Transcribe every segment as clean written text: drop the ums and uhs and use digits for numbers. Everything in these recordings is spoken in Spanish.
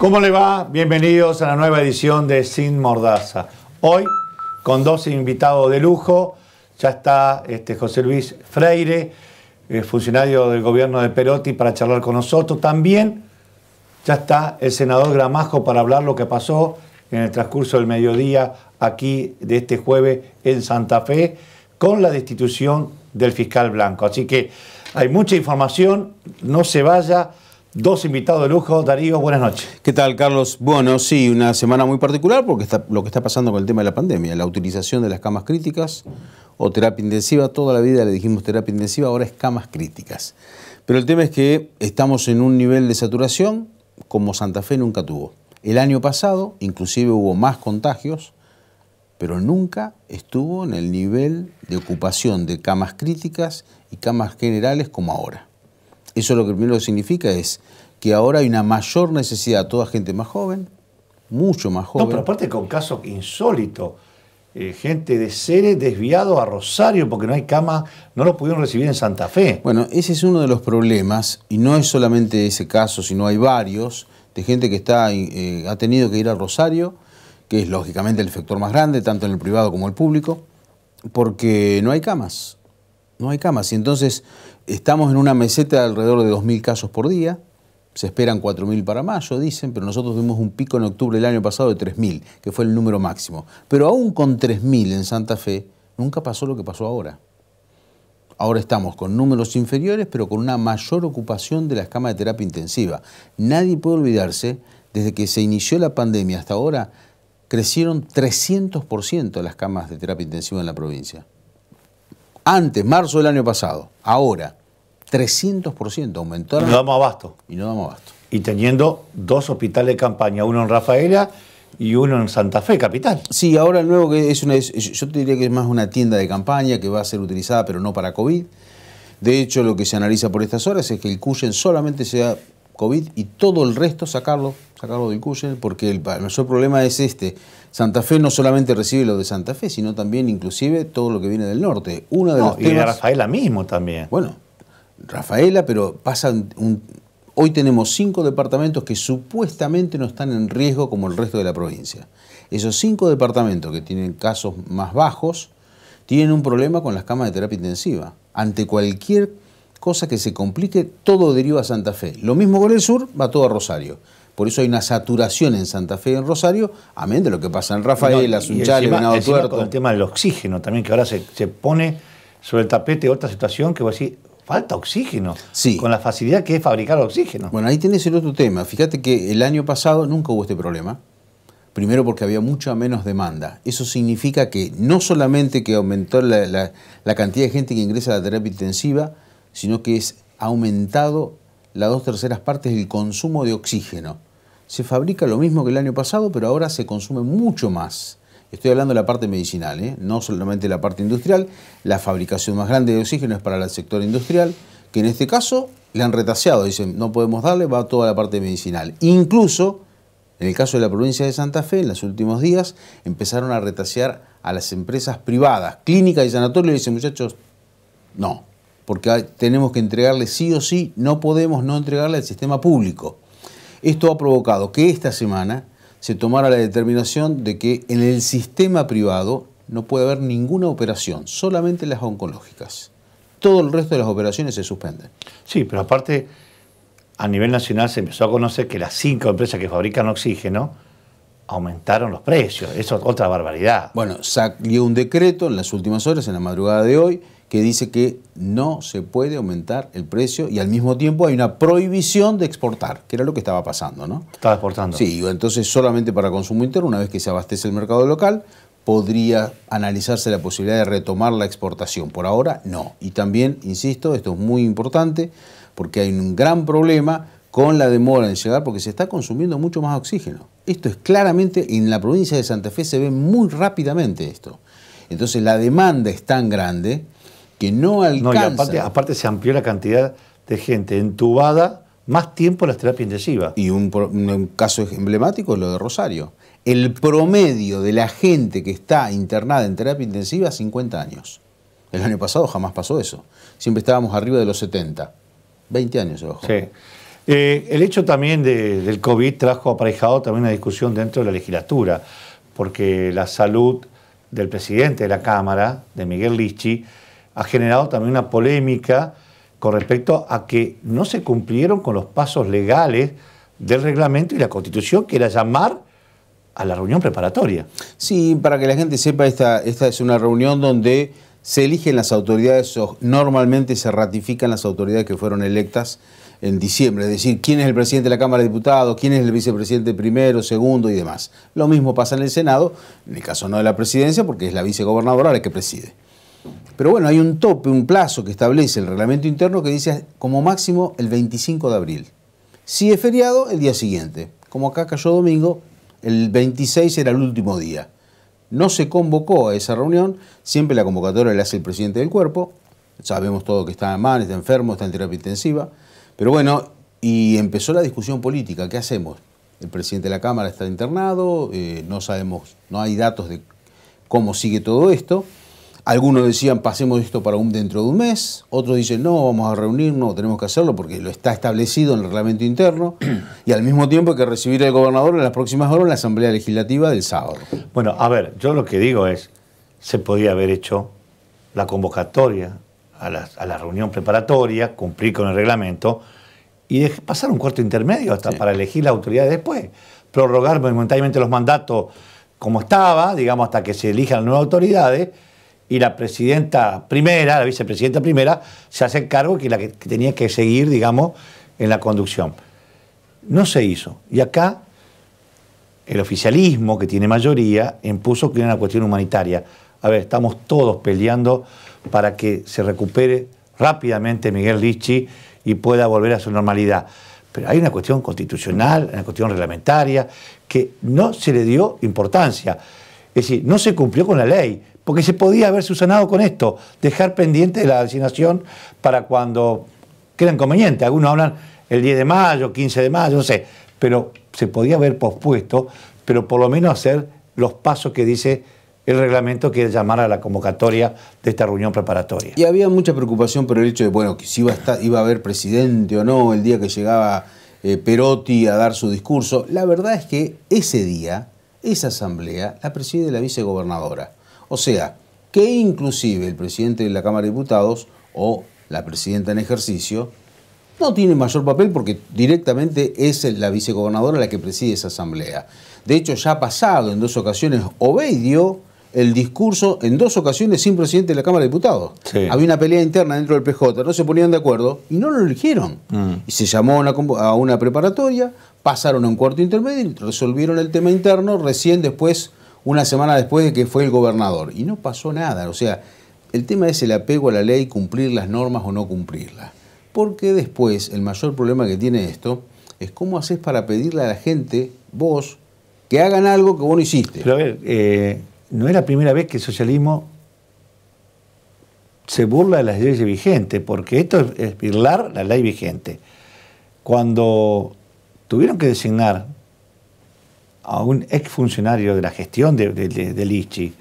¿Cómo le va? Bienvenidos a la nueva edición de Sin Mordaza. Hoy con dos invitados de lujo. Ya está José Luis Freire, funcionario del gobierno de Perotti, para charlar con nosotros. También ya está el senador Gramajo para hablar lo que pasó en el transcurso del mediodía aquí de este jueves en Santa Fe con la destitución del fiscal Blanco. Así que hay mucha información, no se vaya. Dos invitados de lujo. Darío, buenas noches. ¿Qué tal, Carlos? Bueno, sí, una semana muy particular porque lo que está pasando con el tema de la pandemia, la utilización de las camas críticas o terapia intensiva. Toda la vida le dijimos terapia intensiva, ahora es camas críticas. Pero el tema es que estamos en un nivel de saturación como Santa Fe nunca tuvo. El año pasado, inclusive hubo más contagios, pero nunca estuvo en el nivel de ocupación de camas críticas y camas generales como ahora. Eso lo que primero significa es que ahora hay una mayor necesidad, toda gente más joven, mucho más joven. No, pero aparte con casos insólitos, gente de Ceres desviado a Rosario porque no hay cama, no lo pudieron recibir en Santa Fe. Bueno, ese es uno de los problemas, y no es solamente ese caso, sino hay varios, de gente que ha tenido que ir a Rosario, que es lógicamente el efector más grande, tanto en el privado como en el público, porque no hay camas. No hay camas, y entonces estamos en una meseta de alrededor de 2.000 casos por día, se esperan 4.000 para mayo, dicen, pero nosotros tuvimos un pico en octubre del año pasado de 3.000, que fue el número máximo. Pero aún con 3.000 en Santa Fe, nunca pasó lo que pasó ahora. Ahora estamos con números inferiores, pero con una mayor ocupación de las camas de terapia intensiva. Nadie puede olvidarse, desde que se inició la pandemia hasta ahora, crecieron 300% las camas de terapia intensiva en la provincia. Antes, marzo del año pasado, ahora, 300% aumentaron. Y no damos abasto. Y no damos abasto. Y teniendo dos hospitales de campaña, uno en Rafaela y uno en Santa Fe, capital. Sí, ahora el nuevo que yo te diría que es más una tienda de campaña que va a ser utilizada, pero no para COVID. De hecho, lo que se analiza por estas horas es que el Cuyen solamente sea COVID y todo el resto sacarlo del Cuyen, porque el mayor problema es Santa Fe no solamente recibe lo de Santa Fe, sino también inclusive todo lo que viene del norte. Uno de los temas, y de Rafaela mismo también. Bueno, Rafaela, pero hoy tenemos 5 departamentos que supuestamente no están en riesgo como el resto de la provincia. Esos 5 departamentos que tienen casos más bajos tienen un problema con las camas de terapia intensiva. Ante cualquier cosa que se complique, todo deriva a Santa Fe. Lo mismo con el sur, va todo a Rosario. Por eso hay una saturación en Santa Fe y en Rosario, amén de lo que pasa en Rafaela, Sunchales, Venado Tuerto. Con el tema del oxígeno también, que ahora se pone sobre el tapete otra situación que vos decís, falta oxígeno, sí, con la facilidad que es fabricar oxígeno. Bueno, ahí tenés el otro tema. Fíjate que el año pasado nunca hubo este problema. Primero porque había mucha menos demanda. Eso significa que no solamente que aumentó la cantidad de gente que ingresa a la terapia intensiva, sino que ha aumentado las 2/3 partes del consumo de oxígeno. Se fabrica lo mismo que el año pasado, pero ahora se consume mucho más. Estoy hablando de la parte medicinal, no solamente la parte industrial. La fabricación más grande de oxígeno es para el sector industrial, que en este caso le han retaseado. Dicen, no podemos darle, va toda la parte medicinal. Incluso, en el caso de la provincia de Santa Fe, en los últimos días, empezaron a retasear a las empresas privadas, clínicas y sanatorios, y dicen, muchachos, no, porque tenemos que entregarle sí o sí, no podemos no entregarle al sistema público. Esto ha provocado que esta semana se tomara la determinación de que en el sistema privado no puede haber ninguna operación, solamente las oncológicas. Todo el resto de las operaciones se suspenden. Sí, pero aparte, a nivel nacional se empezó a conocer que las 5 empresas que fabrican oxígeno aumentaron los precios. Eso es otra barbaridad. Bueno, salió un decreto en las últimas horas, en la madrugada de hoy, que dice que no se puede aumentar el precio y al mismo tiempo hay una prohibición de exportar, que era lo que estaba pasando, ¿no? Estaba exportando. Sí, entonces solamente para consumo interno, una vez que se abastece el mercado local, podría analizarse la posibilidad de retomar la exportación. Por ahora, no. Y también, insisto, esto es muy importante, porque hay un gran problema con la demora en llegar, porque se está consumiendo mucho más oxígeno. Esto es claramente, en la provincia de Santa Fe se ve muy rápidamente esto. Entonces la demanda es tan grande que no alcanza. No, y aparte se amplió la cantidad de gente entubada más tiempo en la terapia intensiva. Y un caso emblemático es lo de Rosario. El promedio de la gente que está internada en terapia intensiva es 50 años. El año pasado jamás pasó eso. Siempre estábamos arriba de los 70. 20 años se bajó. Sí. El hecho también del COVID trajo aparejado también una discusión dentro de la legislatura, porque la salud del presidente de la Cámara, de Miguel Lichi, ha generado también una polémica con respecto a que no se cumplieron con los pasos legales del reglamento y la Constitución, que era llamar a la reunión preparatoria. Sí, para que la gente sepa, esta es una reunión donde se eligen las autoridades, o normalmente se ratifican las autoridades que fueron electas en diciembre, es decir, quién es el presidente de la Cámara de Diputados, quién es el vicepresidente primero, segundo y demás. Lo mismo pasa en el Senado, en el caso no de la presidencia, porque es la vicegobernadora la que preside. Pero bueno, hay un tope, un plazo que establece el reglamento interno que dice como máximo el 25 de abril. Si es feriado, el día siguiente. Como acá cayó domingo, el 26 era el último día. No se convocó a esa reunión, siempre la convocatoria la hace el presidente del cuerpo, sabemos todo que está mal, está enfermo, está en terapia intensiva, pero bueno, y empezó la discusión política, ¿qué hacemos? El presidente de la Cámara está internado, no sabemos, no hay datos de cómo sigue todo esto. Algunos decían, pasemos esto para dentro de un mes. Otros dicen, no, vamos a reunirnos, tenemos que hacerlo porque lo está establecido en el reglamento interno. Y al mismo tiempo hay que recibir al gobernador en las próximas horas en la Asamblea Legislativa del sábado. Bueno, a ver, yo lo que digo es, se podía haber hecho la convocatoria a la reunión preparatoria, cumplir con el reglamento y pasar un cuarto intermedio hasta para elegir las autoridades después. Prorrogar momentáneamente los mandatos como estaba, digamos, hasta que se elijan las nuevas autoridades. Y la presidenta primera, la vicepresidenta primera, se hace cargo que la que tenía que seguir, digamos, en la conducción. No se hizo. Y acá el oficialismo, que tiene mayoría, impuso que era una cuestión humanitaria. A ver, estamos todos peleando para que se recupere rápidamente Miguel Lichi y pueda volver a su normalidad. Pero hay una cuestión constitucional, una cuestión reglamentaria, que no se le dio importancia. Es decir, no se cumplió con la ley. Porque se podía haber subsanado con esto, dejar pendiente de la designación para cuando queda inconveniente. Algunos hablan el 10 de mayo, 15 de mayo, no sé, pero se podía haber pospuesto, pero por lo menos hacer los pasos que dice el reglamento, que es llamar a la convocatoria de esta reunión preparatoria. Y había mucha preocupación por el hecho de, bueno, que si iba a haber presidente o no el día que llegaba Perotti a dar su discurso. La verdad es que ese día, esa asamblea, la preside la vicegobernadora. O sea, que inclusive el presidente de la Cámara de Diputados o la presidenta en ejercicio no tiene mayor papel porque directamente es la vicegobernadora la que preside esa asamblea. De hecho, ya ha pasado en 2 ocasiones, Obey dio el discurso en 2 ocasiones sin presidente de la Cámara de Diputados. Sí. Había una pelea interna dentro del PJ, no se ponían de acuerdo y no lo eligieron. Y se llamó a una preparatoria, pasaron a un cuarto intermedio y resolvieron el tema interno recién después, una semana después de que fue el gobernador. Y no pasó nada. O sea, el tema es el apego a la ley, cumplir las normas o no cumplirlas. Porque después, el mayor problema que tiene esto es cómo haces para pedirle a la gente, vos, que hagan algo que vos no hiciste. Pero a ver, no es la primera vez que el socialismo se burla de las leyes vigentes, porque esto es violar la ley vigente. Cuando tuvieron que designar a un exfuncionario de la gestión de Lichi,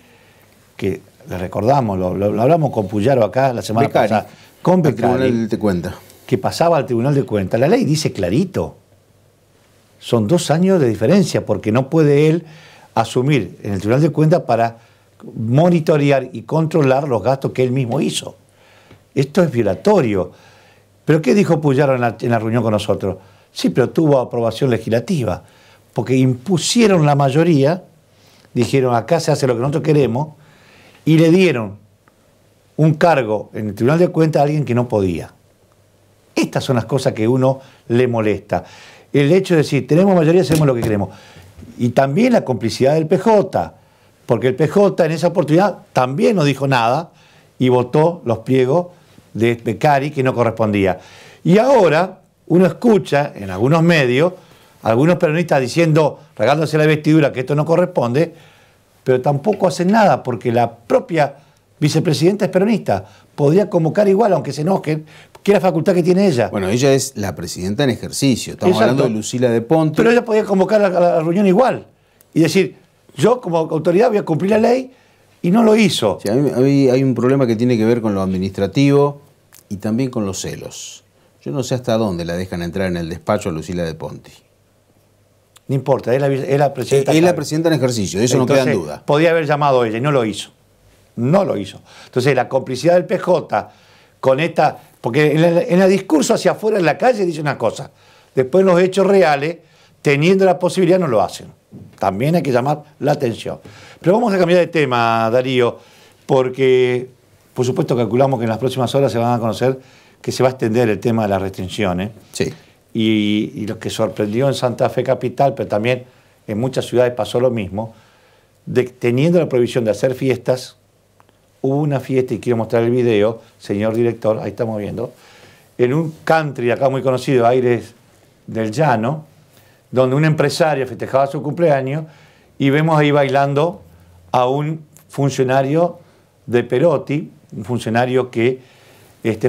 que le recordamos, lo hablamos con Puyaro acá la semana pasada, con Beccari, Tribunal de Cuentas, que pasaba al Tribunal de Cuentas. La ley dice clarito, son 2 años de diferencia, porque no puede él asumir en el Tribunal de Cuentas para monitorear y controlar los gastos que él mismo hizo. Esto es violatorio. ¿Pero qué dijo Puyaro en la reunión con nosotros? Sí, pero tuvo aprobación legislativa, porque impusieron la mayoría, dijeron acá se hace lo que nosotros queremos, y le dieron un cargo en el Tribunal de Cuentas a alguien que no podía. Estas son las cosas que a uno le molesta. El hecho de decir, tenemos mayoría, hacemos lo que queremos. Y también la complicidad del PJ, porque el PJ en esa oportunidad también no dijo nada y votó los pliegos de Beccari que no correspondía. Y ahora uno escucha en algunos medios algunos peronistas diciendo, regándose la vestidura, que esto no corresponde, pero tampoco hacen nada, porque la propia vicepresidenta es peronista. Podría convocar igual, aunque se enojen, que es la facultad que tiene ella. Bueno, ella es la presidenta en ejercicio. Estamos hablando de Lucila de Ponte. Pero ella podía convocar a la reunión igual y decir, yo como autoridad voy a cumplir la ley, y no lo hizo. Sí, hay un problema que tiene que ver con lo administrativo y también con los celos. Yo no sé hasta dónde la dejan entrar en el despacho a Lucila de Ponti. No importa, es la presidenta. Es la presidenta en ejercicio, de eso entonces, no queda en duda. Podía haber llamado a ella y no lo hizo. No lo hizo. Entonces, la complicidad del PJ con esta... Porque en el discurso hacia afuera en la calle dice una cosa. Después en los hechos reales, teniendo la posibilidad, no lo hacen. También hay que llamar la atención. Pero vamos a cambiar de tema, Darío, porque por supuesto calculamos que en las próximas horas se van a conocer que se va a extender el tema de las restricciones. Sí. Y lo que sorprendió en Santa Fe Capital, pero también en muchas ciudades pasó lo mismo, teniendo la prohibición de hacer fiestas, hubo una fiesta, y quiero mostrar el video, señor director, ahí estamos viendo, en un country acá muy conocido, Aires del Llano, donde un empresario festejaba su cumpleaños y vemos ahí bailando a un funcionario de Perotti, un funcionario que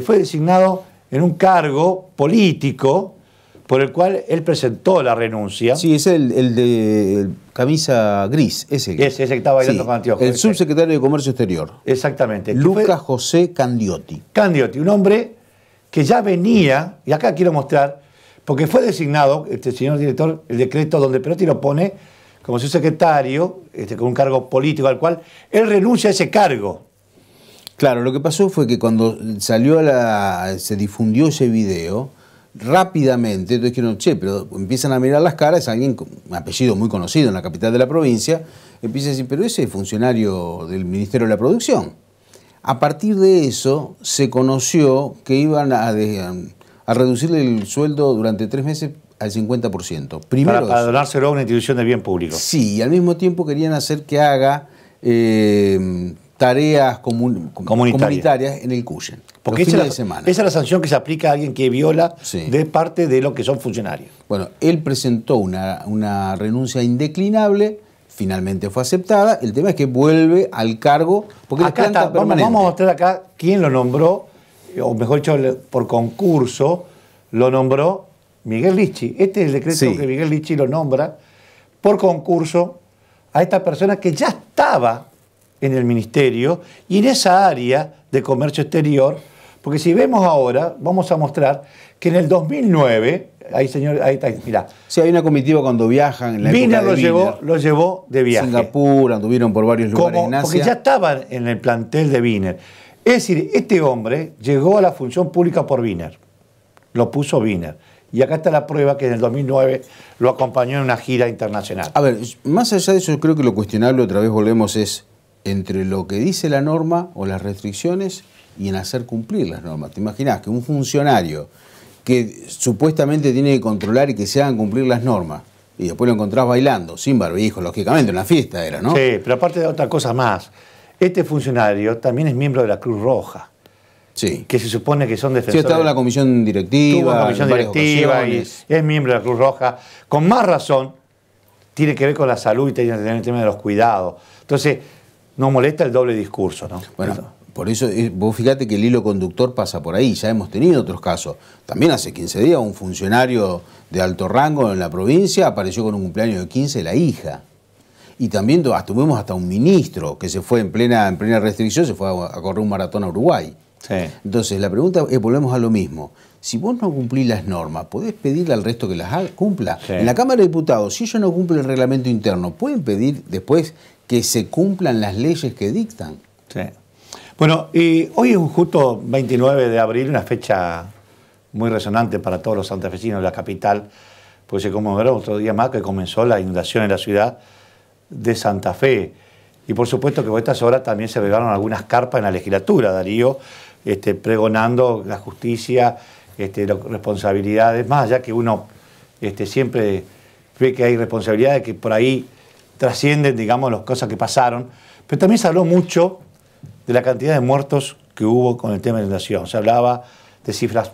fue designado en un cargo político por el cual él presentó la renuncia. Sí, es el de camisa gris, ese que estaba bailando con anteojos. El subsecretario de Comercio Exterior. Exactamente. Lucas José Candiotti. Candiotti, un hombre que ya venía, y acá quiero mostrar, porque fue designado, señor director, el decreto donde Perotti lo pone como su secretario, con un cargo político al cual él renuncia a ese cargo. Claro, lo que pasó fue que cuando se difundió ese video, rápidamente, entonces dijeron, che, pero empiezan a mirar las caras, alguien con un apellido muy conocido en la capital de la provincia, empieza a decir, pero ese es funcionario del Ministerio de la Producción. A partir de eso, se conoció que iban a reducirle el sueldo durante 3 meses al 50%. Primero para donárselo a una institución de bien público. Sí, y al mismo tiempo querían hacer que haga tareas comunitarias en el Cuyen. Porque esa es la sanción que se aplica a alguien que viola de parte de lo que son funcionarios. Bueno, él presentó una renuncia indeclinable, finalmente fue aceptada. El tema es que vuelve al cargo, porque acá está, vamos a mostrar acá quién lo nombró, o mejor dicho, por concurso, lo nombró Miguel Lichi. Este es el decreto que Miguel Lichi lo nombra por concurso a esta persona que ya estaba en el ministerio y en esa área de comercio exterior, porque si vemos ahora, vamos a mostrar que en el 2009, ahí está, mirá. Sí, hay una comitiva cuando viajan en la Wiener lo llevó de viaje. Singapur, anduvieron por varios lugares en Asia. Porque ya estaban en el plantel de Wiener. Es decir, este hombre llegó a la función pública por Wiener. Lo puso Wiener. Y acá está la prueba que en el 2009 lo acompañó en una gira internacional. A ver, más allá de eso, yo creo que lo cuestionable, otra vez volvemos, es entre lo que dice la norma o las restricciones y en hacer cumplir las normas. ¿Te imaginas que un funcionario que supuestamente tiene que controlar y que se hagan cumplir las normas, y después lo encontrás bailando, sin barbijo, lógicamente, una fiesta era, ¿no? Sí, pero aparte de otra cosa más, este funcionario también es miembro de la Cruz Roja. Sí. Que se supone que son defensores. Sí, ha estado en la comisión directiva, y es miembro de la Cruz Roja. Con más razón, tiene que ver con la salud y tiene que tener el tema de los cuidados. Entonces, nos molesta el doble discurso, ¿no? Bueno, por eso, vos fíjate que el hilo conductor pasa por ahí. Ya hemos tenido otros casos. También hace 15 días un funcionario de alto rango en la provincia apareció con un cumpleaños de 15 la hija. Y también tuvimos hasta un ministro que se fue en plena restricción, se fue a correr un maratón a Uruguay. Sí. Entonces, la pregunta es, volvemos a lo mismo. Si vos no cumplís las normas, ¿podés pedirle al resto que las cumpla? Sí. En la Cámara de Diputados, si ellos no cumplen el reglamento interno, ¿pueden pedir después que se cumplan las leyes que dictan? Sí. Bueno, y hoy es un justo 29 de abril, una fecha muy resonante para todos los santafesinos de la capital, pues se conmemoró otro día más que comenzó la inundación en la ciudad de Santa Fe. Y por supuesto que por estas horas también se revelaron algunas carpas en la legislatura, Darío, pregonando la justicia, las responsabilidades, más allá que uno siempre ve que hay responsabilidades que por ahí trascienden, digamos, las cosas que pasaron, pero también se habló mucho de la cantidad de muertos que hubo con el tema de la inundación. Se hablaba de cifras,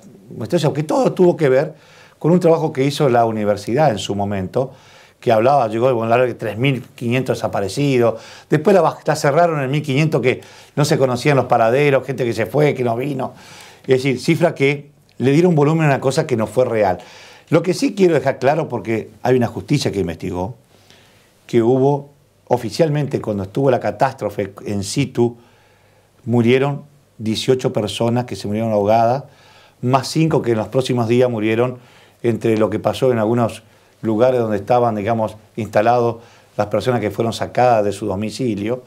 que todo tuvo que ver con un trabajo que hizo la universidad en su momento, que hablaba, llegó a hablar de 3.500 desaparecidos, después la cerraron en 1.500 que no se conocían los paraderos, gente que se fue, que no vino. Es decir, cifras que le dieron volumen a una cosa que no fue real. Lo que sí quiero dejar claro, porque hay una justicia que investigó, que hubo oficialmente cuando estuvo la catástrofe en situ, murieron 18 personas que se murieron ahogadas más 5 que en los próximos días murieron entre lo que pasó en algunos lugares donde estaban, digamos, instalados las personas que fueron sacadas de su domicilio.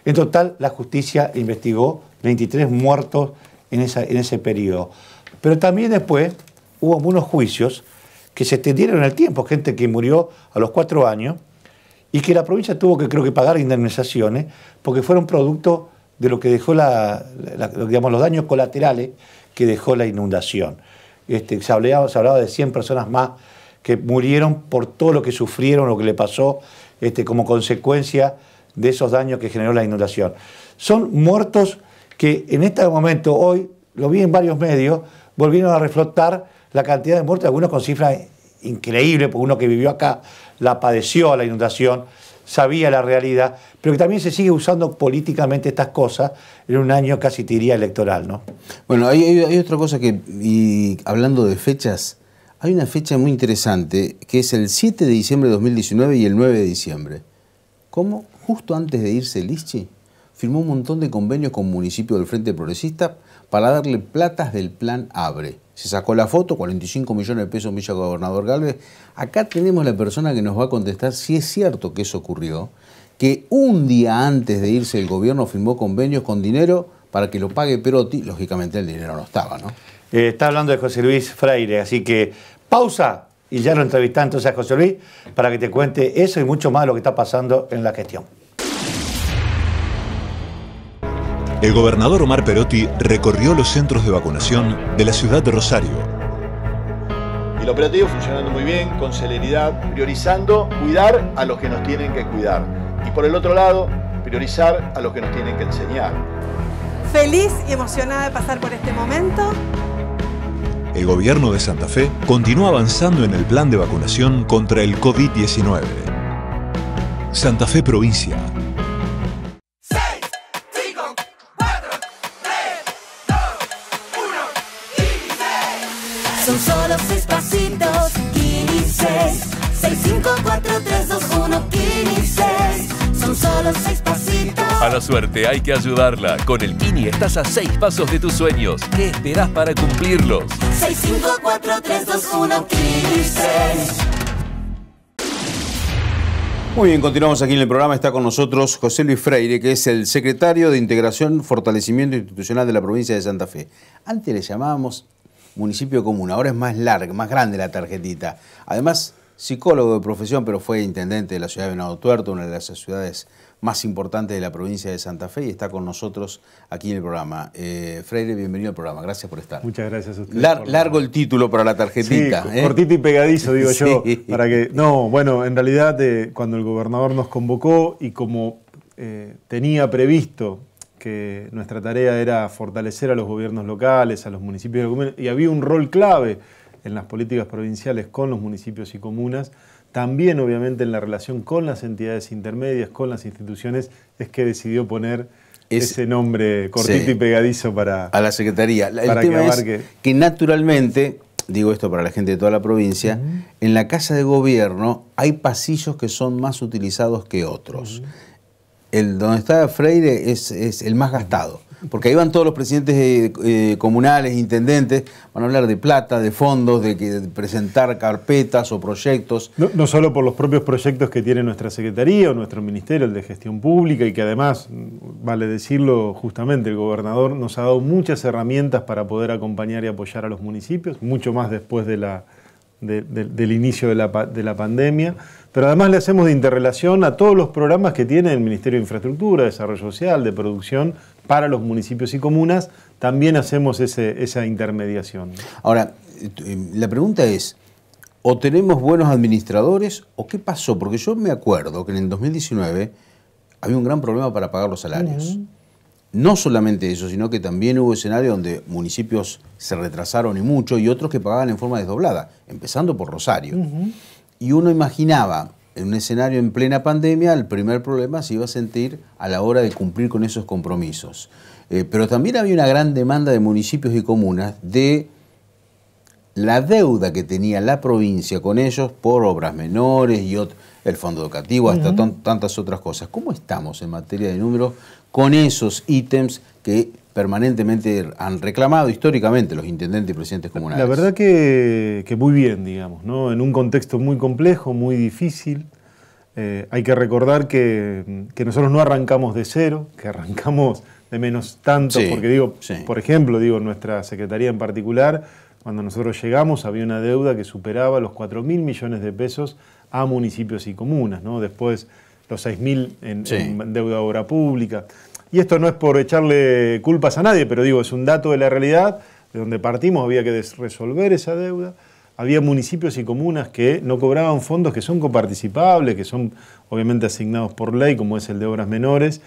En total, la justicia investigó 23 muertos en ese periodo. Pero también después hubo algunos juicios que se extendieron en el tiempo, gente que murió a los 4 años y que la provincia tuvo que, creo que, pagar indemnizaciones porque fueron producto de lo que dejó digamos, los daños colaterales que dejó la inundación. Se hablaba de 100 personas más que murieron por todo lo que sufrieron, lo que le pasó como consecuencia de esos daños que generó la inundación. Son muertos que en este momento, hoy, lo vi en varios medios, volvieron a reflotar la cantidad de muertos, algunos con cifras increíbles, porque uno que vivió acá la padeció a la inundación, sabía la realidad, pero que también se sigue usando políticamente estas cosas en un año casi te diría electoral, ¿no? Bueno, hay otra cosa que, y hablando de fechas, hay una fecha muy interesante que es el 7 de diciembre de 2019 y el 9 de diciembre. ¿Cómo? Justo antes de irse Lichi, firmó un montón de convenios con municipios del Frente Progresista para darle platas del Plan Abre. Se sacó la foto, 45 millones de pesos en Villa Gobernador Galvez. Acá tenemos la persona que nos va a contestar si es cierto que eso ocurrió, que un día antes de irse el gobierno firmó convenios con dinero para que lo pague Perotti. Lógicamente el dinero no estaba, ¿no? Está hablando de José Luis Freire, así que pausa y ya lo entrevistá entonces a José Luis para que te cuente eso y mucho más de lo que está pasando en la gestión. El gobernador Omar Perotti recorrió los centros de vacunación de la ciudad de Rosario. El operativo funcionando muy bien, con celeridad, priorizando cuidar a los que nos tienen que cuidar. Y por el otro lado, priorizar a los que nos tienen que enseñar. Feliz y emocionada de pasar por este momento. El gobierno de Santa Fe continúa avanzando en el plan de vacunación contra el COVID-19. Santa Fe Provincia. Son solo 6 pasitos, Kini 6. 6, 5, 4, 3, 2, 1, Kini 6. Son solo 6 pasitos. A la suerte hay que ayudarla. Con el Kini estás a 6 pasos de tus sueños. ¿Qué esperás para cumplirlos? 6, 5, 4, 3, 2, 1, Kini 6. Muy bien, continuamos aquí en el programa. Está con nosotros José Luis Freire, que es el secretario de Integración y Fortalecimiento Institucional de la provincia de Santa Fe. Antes le llamábamos municipio común, ahora es más larga, más grande la tarjetita. Además, psicólogo de profesión, pero fue intendente de la ciudad de Venado Tuerto, una de las ciudades más importantes de la provincia de Santa Fe, y está con nosotros aquí en el programa. Freire, bienvenido al programa, gracias por estar. Muchas gracias a ustedes. Largo el título para la tarjetita. Sí, cortito y pegadizo, digo Sí. yo. Para que, no, bueno, en realidad cuando el gobernador nos convocó y como tenía previsto que nuestra tarea era fortalecer a los gobiernos locales, a los municipios y comunas, y había un rol clave en las políticas provinciales con los municipios y comunas, también obviamente en la relación con las entidades intermedias, con las instituciones, es que decidió poner ese nombre cortito sí, y pegadizo para a la Secretaría. El para tema que es abarque. que naturalmente, digo esto para la gente de toda la provincia, en la Casa de Gobierno hay pasillos que son más utilizados que otros. El donde está Freire es el más gastado, porque ahí van todos los presidentes comunales, intendentes, van a hablar de plata, de fondos, de presentar carpetas o proyectos. No solo por los propios proyectos que tiene nuestra Secretaría o nuestro Ministerio, el de Gestión Pública, y que además, vale decirlo justamente, el gobernador nos ha dado muchas herramientas para poder acompañar y apoyar a los municipios, mucho más después del inicio de la pandemia, pero además le hacemos de interrelación a todos los programas que tiene el Ministerio de Infraestructura, Desarrollo Social, de producción para los municipios y comunas, también hacemos esa intermediación. Ahora, la pregunta es, ¿o tenemos buenos administradores o qué pasó? Porque yo me acuerdo que en el 2019 había un gran problema para pagar los salarios. No solamente eso, sino que también hubo escenarios donde municipios se retrasaron y mucho y otros que pagaban en forma desdoblada, empezando por Rosario. Y uno imaginaba, en un escenario en plena pandemia, el primer problema se iba a sentir a la hora de cumplir con esos compromisos. Pero también había una gran demanda de municipios y comunas de la deuda que tenía la provincia con ellos por obras menores y el fondo educativo, hasta tantas otras cosas. ¿Cómo estamos en materia de números con esos ítems que permanentemente han reclamado históricamente los intendentes y presidentes comunales? La verdad que muy bien, digamos, ¿no? En un contexto muy complejo, muy difícil. Hay que recordar que nosotros no arrancamos de cero, que arrancamos de menos tanto, Sí, porque digo, sí. por ejemplo, nuestra Secretaría en particular, cuando nosotros llegamos había una deuda que superaba los 4.000 millones de pesos a municipios y comunas, ¿no? Después los 6.000 en deuda de obra pública. Y esto no es por echarle culpas a nadie, pero digo, es un dato de la realidad, de donde partimos, había que resolver esa deuda. Había municipios y comunas que no cobraban fondos que son coparticipables, que son obviamente asignados por ley, como es el de obras menores,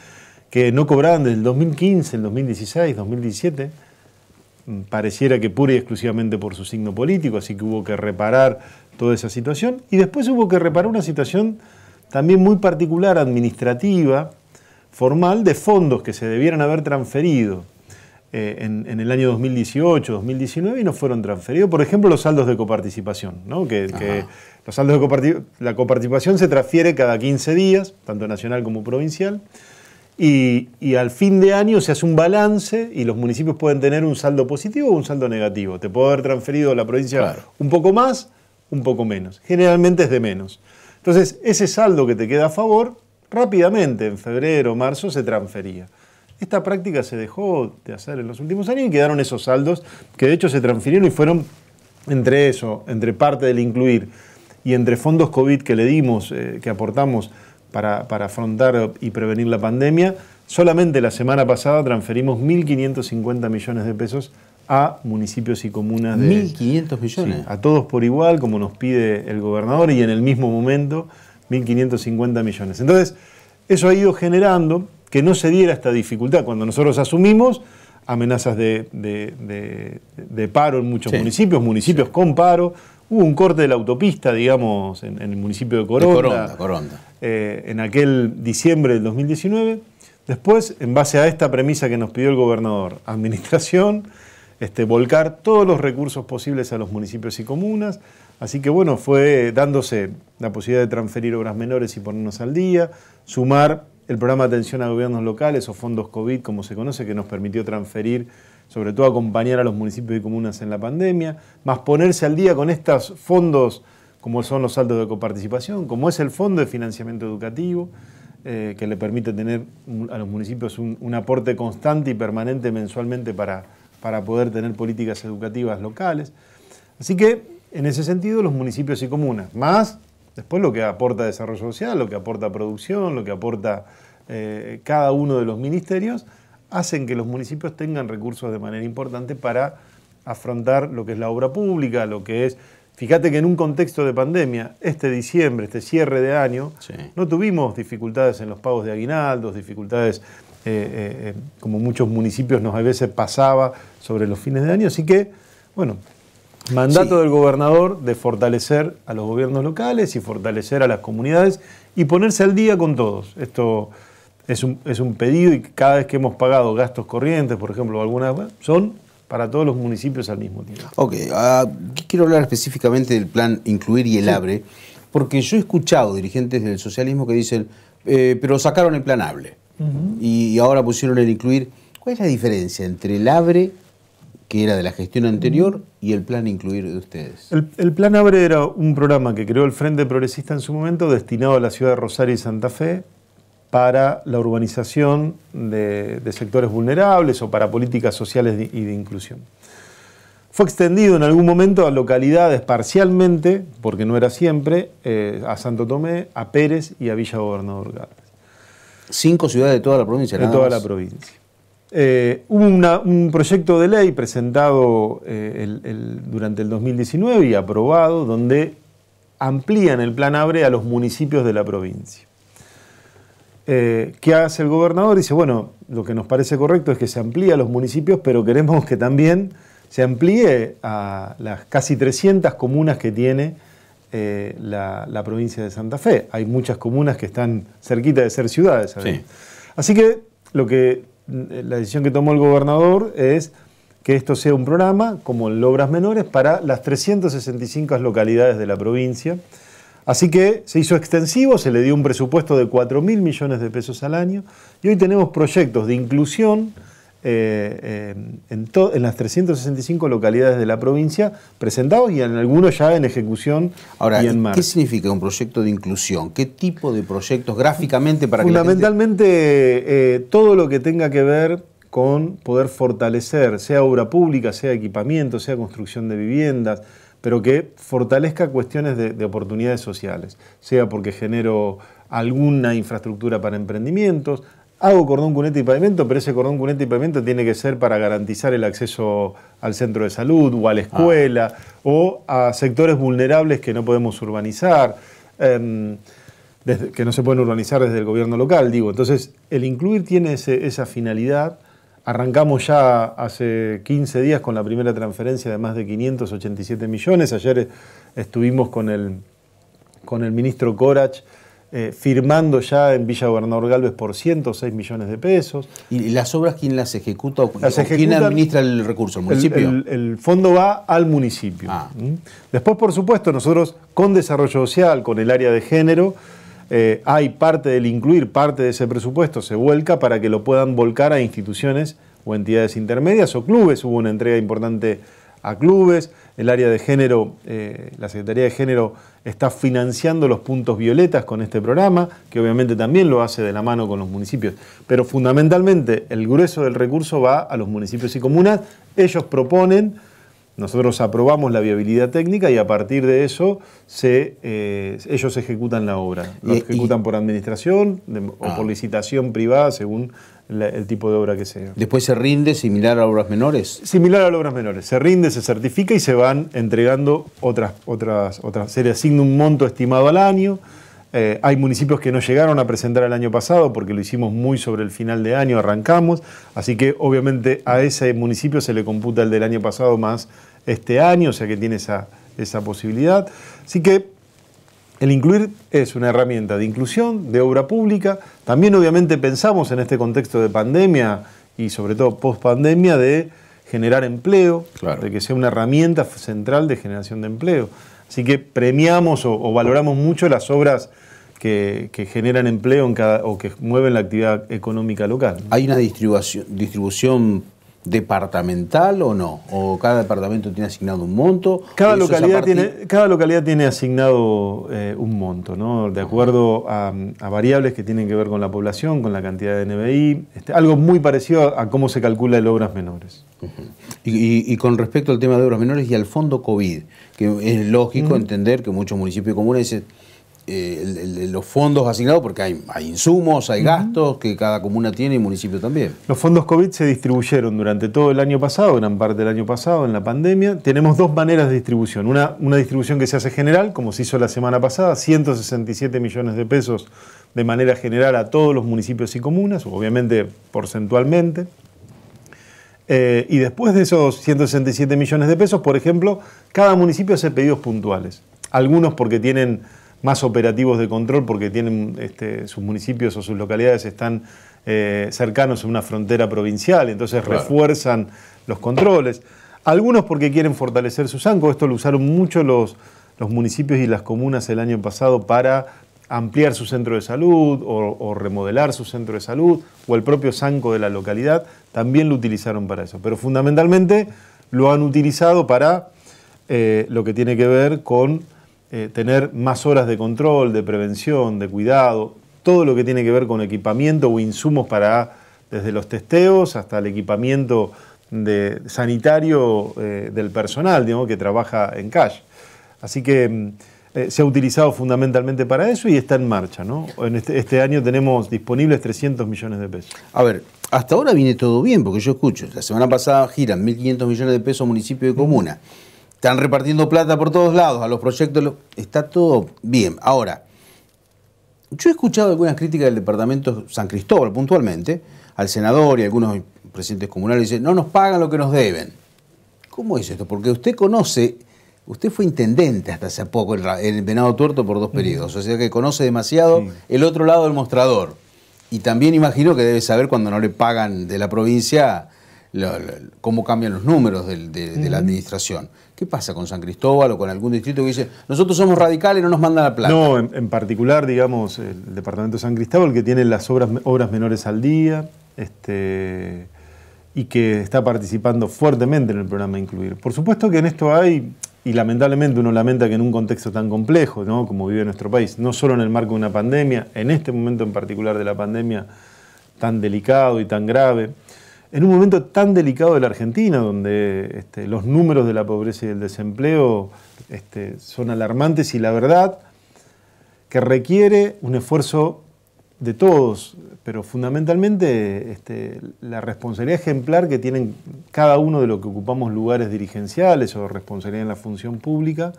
que no cobraban desde el 2015, el 2016, 2017. Pareciera que pura y exclusivamente por su signo político, así que hubo que reparar toda esa situación. Y después hubo que reparar una situación también muy particular, administrativa, formal, de fondos que se debieran haber transferido en el año 2018, 2019 y no fueron transferidos. Por ejemplo, los saldos de coparticipación, ¿no? Que los saldos de la coparticipación se transfiere cada 15 días, tanto nacional como provincial, y al fin de año se hace un balance y los municipios pueden tener un saldo positivo o un saldo negativo. Te puede haber transferido a la provincia un poco más, un poco menos. Generalmente es de menos. Entonces, ese saldo que te queda a favor, rápidamente, en febrero, marzo, se transfería. Esta práctica se dejó de hacer en los últimos años y quedaron esos saldos que de hecho se transfirieron y fueron entre parte del incluir y entre fondos COVID que le dimos, que aportamos para afrontar y prevenir la pandemia, solamente la semana pasada transferimos 1.550 millones de pesos a municipios y comunas. ¿1.500 millones? Sí, a todos por igual, como nos pide el gobernador, y en el mismo momento 1.550 millones. Entonces, eso ha ido generando que no se diera esta dificultad. Cuando nosotros asumimos amenazas de paro en muchos municipios con paro, hubo un corte de la autopista, digamos, en el municipio de Coronda. En aquel diciembre del 2019. Después, en base a esta premisa que nos pidió el gobernador, administración, volcar todos los recursos posibles a los municipios y comunas. Así que bueno, fue dándose la posibilidad de transferir obras menores y ponernos al día, sumar el programa de atención a gobiernos locales o fondos COVID, como se conoce, que nos permitió transferir, sobre todo acompañar a los municipios y comunas en la pandemia, más ponerse al día con estos fondos como son los saldos de coparticipación, como es el Fondo de Financiamiento Educativo, que le permite tener a los municipios un aporte constante y permanente mensualmente para poder tener políticas educativas locales. Así que, en ese sentido, los municipios y comunas, más después lo que aporta desarrollo social, lo que aporta producción, lo que aporta cada uno de los ministerios, hacen que los municipios tengan recursos de manera importante para afrontar lo que es la obra pública, lo que es... Fíjate que en un contexto de pandemia, este diciembre, este cierre de año, no tuvimos dificultades en los pagos de aguinaldos, dificultades como muchos municipios nos a veces pasaba sobre los fines de año. Así que, bueno, mandato del gobernador de fortalecer a los gobiernos locales y fortalecer a las comunidades y ponerse al día con todos. Esto es un pedido y cada vez que hemos pagado gastos corrientes, por ejemplo, algunas son para todos los municipios al mismo tiempo. Ok, quiero hablar específicamente del plan Incluir y el ABRE, porque yo he escuchado dirigentes del socialismo que dicen, pero sacaron el plan ABRE y ahora pusieron el Incluir. ¿Cuál es la diferencia entre el ABRE, que era de la gestión anterior, y el plan Incluir de ustedes? El plan ABRE era un programa que creó el Frente Progresista en su momento, destinado a la ciudad de Rosario y Santa Fe, para la urbanización de sectores vulnerables o para políticas sociales y de inclusión. Fue extendido en algún momento a localidades parcialmente, porque no era siempre, a Santo Tomé, a Pérez y a Villa Gobernador Galvez. 5 ciudades de toda la provincia. De toda la provincia. Hubo un proyecto de ley presentado durante el 2019 y aprobado, donde amplían el plan ABRE a los municipios de la provincia. ¿Qué hace el gobernador? Dice, bueno, lo que nos parece correcto es que se amplíe a los municipios, pero queremos que también se amplíe a las casi 300 comunas que tiene la provincia de Santa Fe. Hay muchas comunas que están cerquita de ser ciudades. Sí. Así que la decisión que tomó el gobernador es que esto sea un programa, como el Obras Menores, para las 365 localidades de la provincia. Así que se hizo extensivo, se le dio un presupuesto de 4.000 millones de pesos al año y hoy tenemos proyectos de inclusión en las 365 localidades de la provincia presentados y en algunos ya en ejecución. Ahora, y en marcha. ¿qué significa un proyecto de inclusión? ¿Qué tipo de proyectos gráficamente para Fundamentalmente todo lo que tenga que ver con poder fortalecer, sea obra pública, sea equipamiento, sea construcción de viviendas, pero que fortalezca cuestiones de oportunidades sociales, sea porque genero alguna infraestructura para emprendimientos. Hago cordón, cuneta y pavimento, pero ese cordón, cuneta y pavimento tiene que ser para garantizar el acceso al centro de salud o a la escuela o a sectores vulnerables que no podemos urbanizar, que no se pueden urbanizar desde el gobierno local, digo. Entonces, el incluir tiene esa finalidad. Arrancamos ya hace 15 días con la primera transferencia de más de 587 millones. Ayer estuvimos con el ministro Corach firmando ya en Villa Gobernador Galvez por 106 millones de pesos. ¿Y las obras quién las ejecuta? ¿Quién administra el recurso? ¿El municipio? El fondo va al municipio. Después, por supuesto, nosotros con desarrollo social, con el área de género, hay parte del incluir, parte de ese presupuesto se vuelca para que lo puedan volcar a instituciones o entidades intermedias o clubes. Hubo una entrega importante a clubes. El área de género, la Secretaría de Género está financiando los puntos violetas con este programa, que obviamente también lo hace de la mano con los municipios. Pero fundamentalmente el grueso del recurso va a los municipios y comunas. Ellos proponen, nosotros aprobamos la viabilidad técnica y a partir de eso ellos ejecutan la obra. Lo ejecutan por administración o por licitación privada según el tipo de obra que sea. ¿Después se rinde similar a obras menores? Similar a obras menores. Se rinde, se certifica y se van entregando otras se le asigna un monto estimado al año. Hay municipios que no llegaron a presentar el año pasado porque lo hicimos muy sobre el final de año, arrancamos. Así que obviamente a ese municipio se le computa el del año pasado más este año, o sea que tiene esa posibilidad. Así que el incluir es una herramienta de inclusión, de obra pública. También obviamente pensamos en este contexto de pandemia y sobre todo post-pandemia de generar empleo, claro, de que sea una herramienta central de generación de empleo. Así que premiamos o valoramos mucho las obras que generan empleo o que mueven la actividad económica local. ¿Hay una distribución departamental o no? ¿O cada departamento tiene asignado un monto? Cada localidad tiene asignado un monto, ¿no? De acuerdo a variables que tienen que ver con la población, con la cantidad de NBI, algo muy parecido a cómo se calcula el obras menores. Y con respecto al tema de obras menores y al fondo COVID, que es lógico entender que muchos municipios comunes dicen los fondos asignados, porque hay insumos, hay gastos que cada comuna tiene y municipio también. Los fondos COVID se distribuyeron durante todo el año pasado, gran parte del año pasado, en la pandemia. Tenemos dos maneras de distribución. Una distribución que se hace general, como se hizo la semana pasada, 167 millones de pesos de manera general a todos los municipios y comunas, obviamente porcentualmente. Y después de esos 167 millones de pesos, por ejemplo, cada municipio hace pedidos puntuales. Algunos porque tienen más operativos de control, porque tienen sus municipios o sus localidades están cercanos a una frontera provincial, entonces claro, refuerzan los controles. Algunos porque quieren fortalecer su zanco. Esto lo usaron mucho los municipios y las comunas el año pasado para ampliar su centro de salud o remodelar su centro de salud, o el propio zanco de la localidad, también lo utilizaron para eso. Pero fundamentalmente lo han utilizado para lo que tiene que ver con tener más horas de control, de prevención, de cuidado, todo lo que tiene que ver con equipamiento o insumos para, desde los testeos hasta el equipamiento sanitario del personal, digamos, que trabaja en calle. Así que se ha utilizado fundamentalmente para eso y está en marcha, ¿no? En este año tenemos disponibles 300 millones de pesos. A ver, hasta ahora viene todo bien, porque yo escucho, la semana pasada giran 1.500 millones de pesos municipio y comuna. Están repartiendo plata por todos lados, a los proyectos, está todo bien. Ahora, yo he escuchado algunas críticas del departamento San Cristóbal, puntualmente, al senador y a algunos presidentes comunales, dicen, no nos pagan lo que nos deben. ¿Cómo es esto? Porque usted conoce, usted fue intendente hasta hace poco en Venado Tuerto por 2 periodos, o sea que conoce demasiado el otro lado del mostrador. Y también imagino que debe saber cuando no le pagan de la provincia cómo cambian los números de la administración. ¿Qué pasa con San Cristóbal o con algún distrito que dice, nosotros somos radicales y no nos mandan la plata? No, en particular, digamos, el departamento de San Cristóbal, que tiene las obras menores al día, y que está participando fuertemente en el programa Incluir. Por supuesto que en esto hay, y lamentablemente uno lamenta que en un contexto tan complejo, ¿no?, como vive nuestro país, no solo en el marco de una pandemia, en este momento en particular de la pandemia tan delicado y tan grave, en un momento tan delicado de la Argentina, donde los números de la pobreza y del desempleo son alarmantes y la verdad que requiere un esfuerzo de todos, pero fundamentalmente la responsabilidad ejemplar que tienen cada uno de los que ocupamos lugares dirigenciales o responsabilidad en la función pública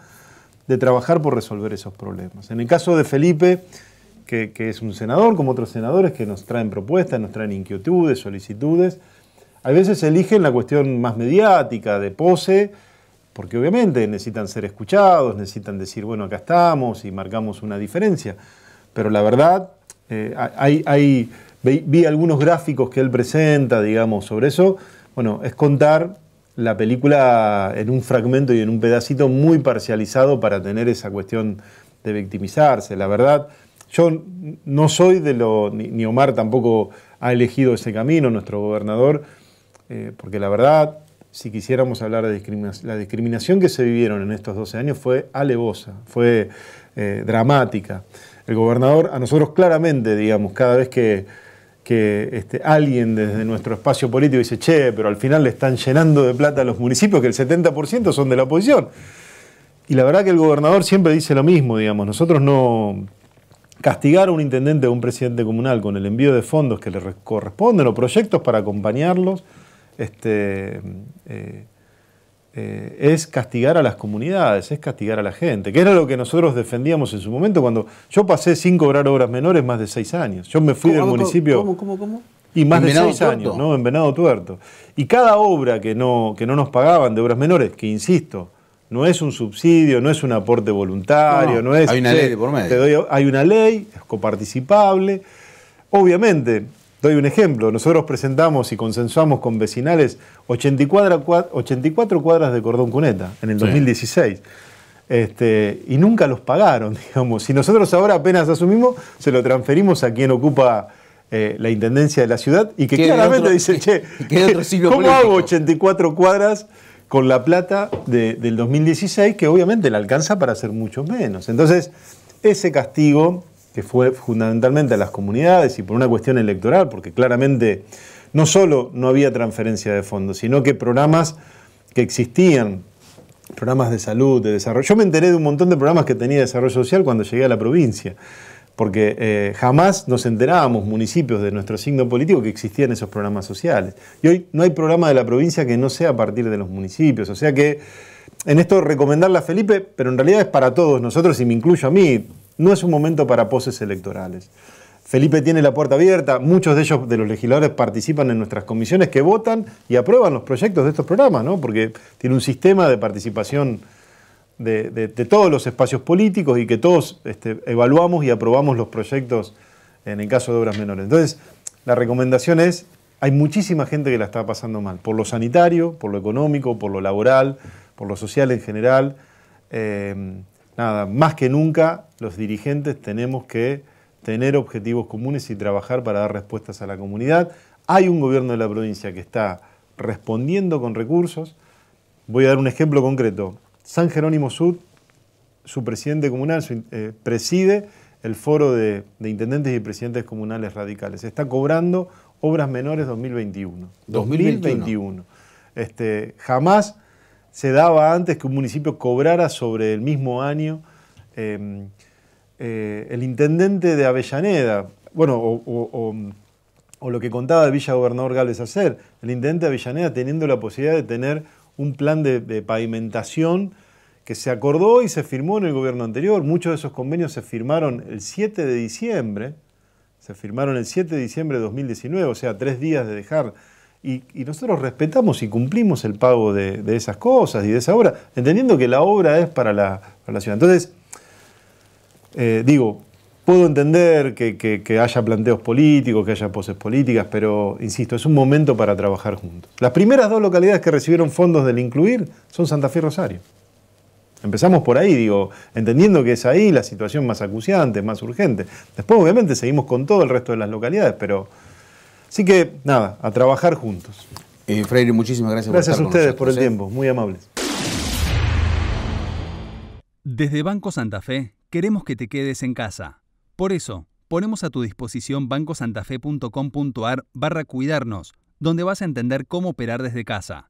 de trabajar por resolver esos problemas. En el caso de Felipe, que es un senador, como otros senadores que nos traen propuestas, nos traen inquietudes, solicitudes, a veces eligen la cuestión más mediática, de pose, porque obviamente necesitan ser escuchados, necesitan decir, bueno, acá estamos y marcamos una diferencia. Pero la verdad, vi algunos gráficos que él presenta, digamos, sobre eso. Bueno, es contar la película en un fragmento y en un pedacito muy parcializado para tener esa cuestión de victimizarse. La verdad, yo no soy ni Omar tampoco ha elegido ese camino, nuestro gobernador, porque la verdad, si quisiéramos hablar de discriminación, la discriminación que se vivieron en estos 12 años fue alevosa, fue dramática. El gobernador, a nosotros claramente, digamos, cada vez que alguien desde nuestro espacio político dice, che, pero al final le están llenando de plata a los municipios, que el 70% son de la oposición. Y la verdad que el gobernador siempre dice lo mismo, digamos, nosotros no... Castigar a un intendente o a un presidente comunal con el envío de fondos que le corresponden o proyectos para acompañarlos, es castigar a las comunidades, es castigar a la gente, que era lo que nosotros defendíamos en su momento cuando yo pasé sin cobrar obras menores más de 6 años. Yo me fui del municipio... ¿Cómo? Y más de 6 años, ¿no? En Venado Tuerto. Y cada obra que no nos pagaban de obras menores, que insisto, no es un subsidio, no es un aporte voluntario, no es... Hay una ley de por medio. Hay una ley, es coparticipable. Obviamente, doy un ejemplo, nosotros presentamos y consensuamos con vecinales 84 cuadras de cordón cuneta en el 2016. Y nunca los pagaron, digamos. Y nosotros ahora apenas asumimos, se lo transferimos a quien ocupa la intendencia de la ciudad y que claramente dice, che, ¿cómo hago 84 cuadras con la plata del 2016 que obviamente le alcanza para hacer mucho menos? Entonces, ese castigo que fue fundamentalmente a las comunidades y por una cuestión electoral, porque claramente no solo no había transferencia de fondos, sino que programas que existían, programas de salud, de desarrollo. Yo me enteré de un montón de programas que tenía desarrollo social cuando llegué a la provincia, porque jamás nos enterábamos, municipios de nuestro signo político, que existían esos programas sociales. Y hoy no hay programa de la provincia que no sea a partir de los municipios. O sea que en esto recomendarle a Felipe, pero en realidad es para todos nosotros y me incluyo a mí, no es un momento para poses electorales. Felipe tiene la puerta abierta, muchos de ellos, de los legisladores, participan en nuestras comisiones que votan y aprueban los proyectos de estos programas, ¿no? Porque tiene un sistema de participación de todos los espacios políticos y que todos evaluamos y aprobamos los proyectos en el caso de obras menores. Entonces, la recomendación es, hay muchísima gente que la está pasando mal, por lo sanitario, por lo económico, por lo laboral, por lo social en general. Nada, más que nunca los dirigentes tenemos que tener objetivos comunes y trabajar para dar respuestas a la comunidad. Hay un gobierno de la provincia que está respondiendo con recursos. Voy a dar un ejemplo concreto. San Jerónimo Sur, su presidente comunal preside el foro de intendentes y presidentes comunales radicales. Está cobrando obras menores 2021. 2021. Jamás se daba antes que un municipio cobrara sobre el mismo año. El intendente de Avellaneda, bueno, o lo que contaba de Villa Gobernador Gálvez Hacer, el intendente de Avellaneda teniendo la posibilidad de tener un plan de pavimentación que se acordó y se firmó en el gobierno anterior. Muchos de esos convenios se firmaron el 7 de diciembre, de 2019, o sea, 3 días de dejar. Y nosotros respetamos y cumplimos el pago de esas cosas y de esa obra, entendiendo que la obra es para la ciudad. Entonces, puedo entender que haya planteos políticos, que haya poses políticas, pero, insisto, es un momento para trabajar juntos. Las primeras 2 localidades que recibieron fondos del Incluir son Santa Fe y Rosario. Empezamos por ahí, entendiendo que es ahí la situación más acuciante, más urgente. Después, obviamente, seguimos con todo el resto de las localidades, pero... Así que, nada, a trabajar juntos. Freire, muchísimas gracias, Gracias por estar a ustedes con por el nosotros, tiempo, muy amables. Desde Banco Santa Fe queremos que te quedes en casa. Por eso, ponemos a tu disposición bancosantafe.com.ar/cuidarnos, donde vas a entender cómo operar desde casa.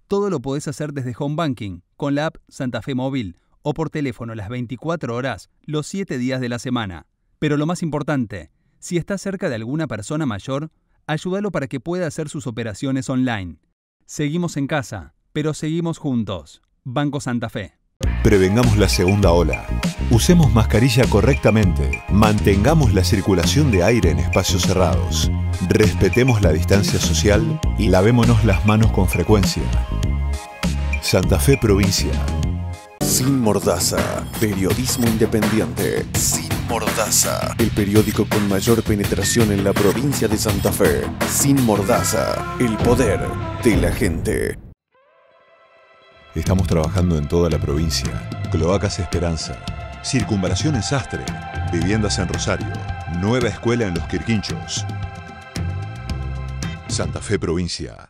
Todo lo podés hacer desde Home Banking, con la app Santa Fe Móvil o por teléfono las 24 horas, los 7 días de la semana. Pero lo más importante, si estás cerca de alguna persona mayor, ayúdalo para que pueda hacer sus operaciones online. Seguimos en casa, pero seguimos juntos. Banco Santa Fe. Prevengamos la segunda ola. Usemos mascarilla correctamente. Mantengamos la circulación de aire en espacios cerrados. Respetemos la distancia social y lavémonos las manos con frecuencia. Santa Fe Provincia. Sin Mordaza. Periodismo independiente. Sin Mordaza. El periódico con mayor penetración en la provincia de Santa Fe. Sin Mordaza. El poder de la gente. Estamos trabajando en toda la provincia. Cloacas Esperanza, Circunvalación en Sastre, Viviendas en Rosario, Nueva Escuela en Los Quirquinchos. Santa Fe Provincia.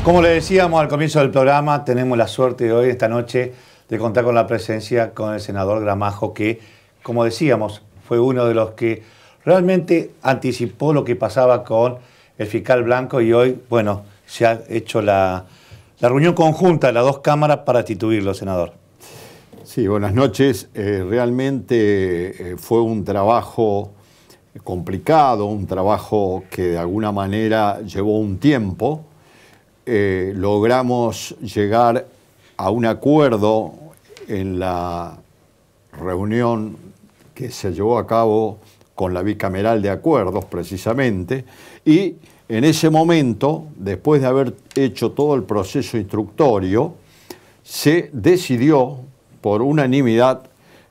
Como le decíamos al comienzo del programa, tenemos la suerte de hoy, esta noche, de contar con la presencia con el senador Gramajo, que, como decíamos, fue uno de los que realmente anticipó lo que pasaba con el fiscal Blanco y hoy, bueno, se ha hecho la reunión conjunta de las dos cámaras para destituirlo, senador. Sí, buenas noches. Realmente fue un trabajo complicado, un trabajo que de alguna manera llevó un tiempo. Logramos llegar a un acuerdo en la reunión que se llevó a cabo con la bicameral de acuerdos, precisamente, y en ese momento, después de haber hecho todo el proceso instructorio, se decidió por unanimidad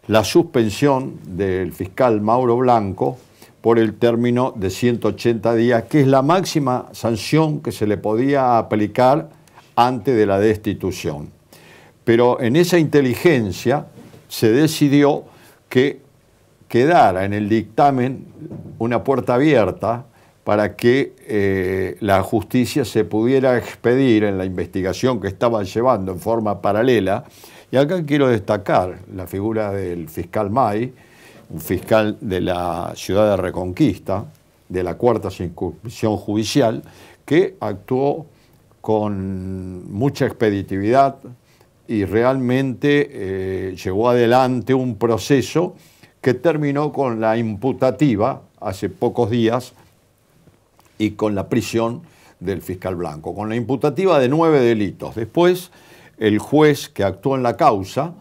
la suspensión del fiscal Mauro Blanco por el término de 180 días, que es la máxima sanción que se le podía aplicar antes de la destitución. Pero en esa inteligencia se decidió que quedara en el dictamen una puerta abierta para que la justicia se pudiera expedir en la investigación que estaba llevando en forma paralela. Y acá quiero destacar la figura del fiscal May, un fiscal de la ciudad de Reconquista, de la cuarta circunscripción judicial, que actuó con mucha expeditividad y realmente llevó adelante un proceso que terminó con la imputativa hace pocos días y con la prisión del fiscal Blanco, con la imputativa de 9 delitos. Después, el juez que actuó en la causa,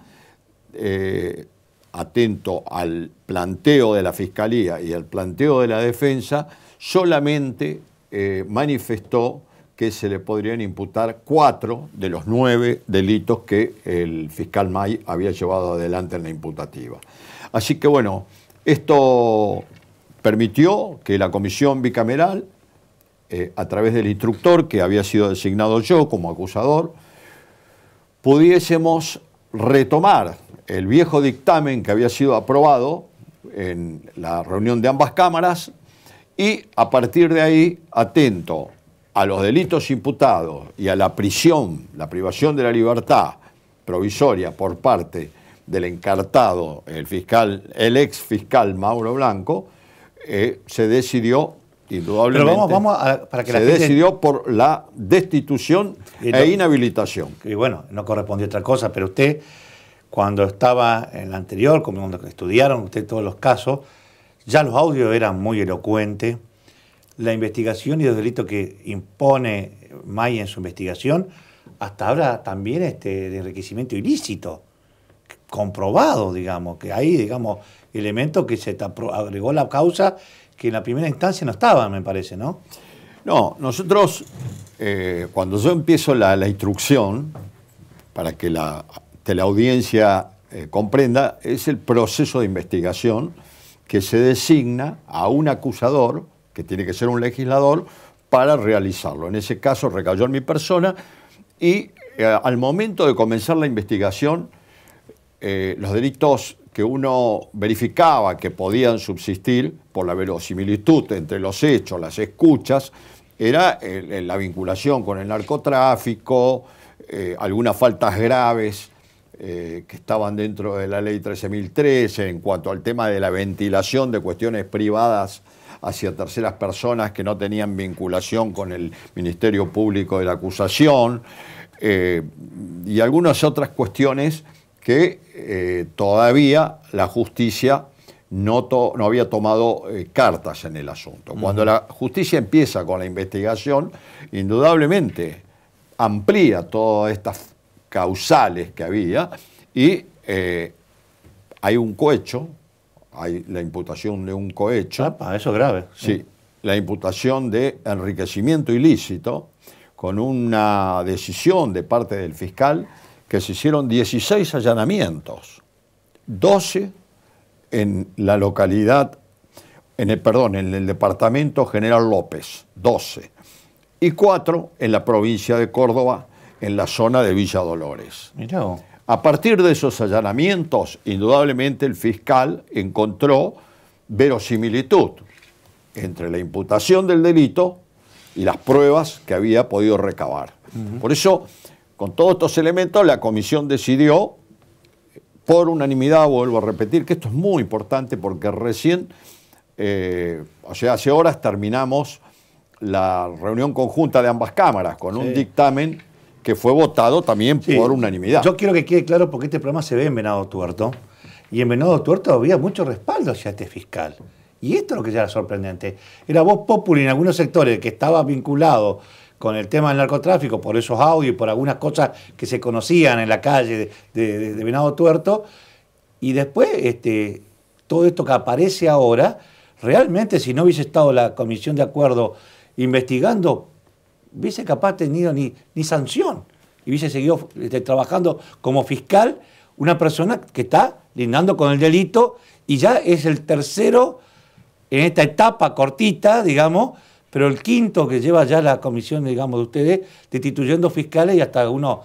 atento al planteo de la Fiscalía y al planteo de la defensa, solamente manifestó que se le podrían imputar 4 de los 9 delitos que el fiscal May había llevado adelante en la imputativa. Así que bueno, esto permitió que la comisión bicameral, a través del instructor que había sido designado yo como acusador, pudiésemos retomar el viejo dictamen que había sido aprobado en la reunión de ambas cámaras y a partir de ahí, atento a los delitos imputados y a la prisión, la privación de la libertad provisoria por parte del encartado, el ex fiscal Mauro Blanco, se decidió indudablemente. Pero para que la se gente decidió por la destitución e inhabilitación. Y bueno, no correspondió otra cosa, pero usted, cuando estaba en la anterior, cuando estudiaron usted todos los casos, ya los audios eran muy elocuentes. La investigación y los delitos que impone May en su investigación, hasta ahora también de enriquecimiento ilícito, comprobado, digamos, que hay, digamos, elementos que se agregó la causa que en la primera instancia no estaban, me parece, ¿no? No, nosotros, cuando yo empiezo la instrucción, para que la teleaudiencia comprenda, es el proceso de investigación que se designa a un acusador, que tiene que ser un legislador, para realizarlo. En ese caso recayó en mi persona y al momento de comenzar la investigación, los delitos que uno verificaba que podían subsistir por la verosimilitud entre los hechos, las escuchas, era la vinculación con el narcotráfico, algunas faltas graves que estaban dentro de la ley 13.013 en cuanto al tema de la ventilación de cuestiones privadas hacia terceras personas que no tenían vinculación con el Ministerio Público de la Acusación, y algunas otras cuestiones que todavía la justicia no había tomado cartas en el asunto. Cuando la justicia empieza con la investigación, indudablemente amplía todas estas causales que había y hay un cohecho, hay la imputación de un cohecho. Eso es grave. Sí, la imputación de enriquecimiento ilícito con una decisión de parte del fiscal que se hicieron 16 allanamientos, 12 en la localidad, en el departamento General López, 12, y 4 en la provincia de Córdoba, en la zona de Villa Dolores. Mirá. A partir de esos allanamientos, indudablemente el fiscal encontró verosimilitud entre la imputación del delito y las pruebas que había podido recabar. Por eso, con todos estos elementos, la comisión decidió, por unanimidad, vuelvo a repetir, que esto es muy importante porque recién, hace horas terminamos la reunión conjunta de ambas cámaras con un dictamen que fue votado también por unanimidad. Yo quiero que quede claro porque este programa se ve en Venado Tuerto y en Venado Tuerto había mucho respaldo hacia este fiscal. Y esto es lo que ya era sorprendente. Era voz populi en algunos sectores que estaba vinculado con el tema del narcotráfico por esos audios y por algunas cosas que se conocían en la calle de Venado Tuerto. Y después, todo esto que aparece ahora, realmente si no hubiese estado la comisión de acuerdo investigando, hubiese capaz tenido ni sanción. Y hubiese seguido trabajando como fiscal una persona que está lindando con el delito y ya es el tercero en esta etapa cortita, digamos, pero el quinto que lleva ya la comisión, digamos, de ustedes, destituyendo fiscales y hasta uno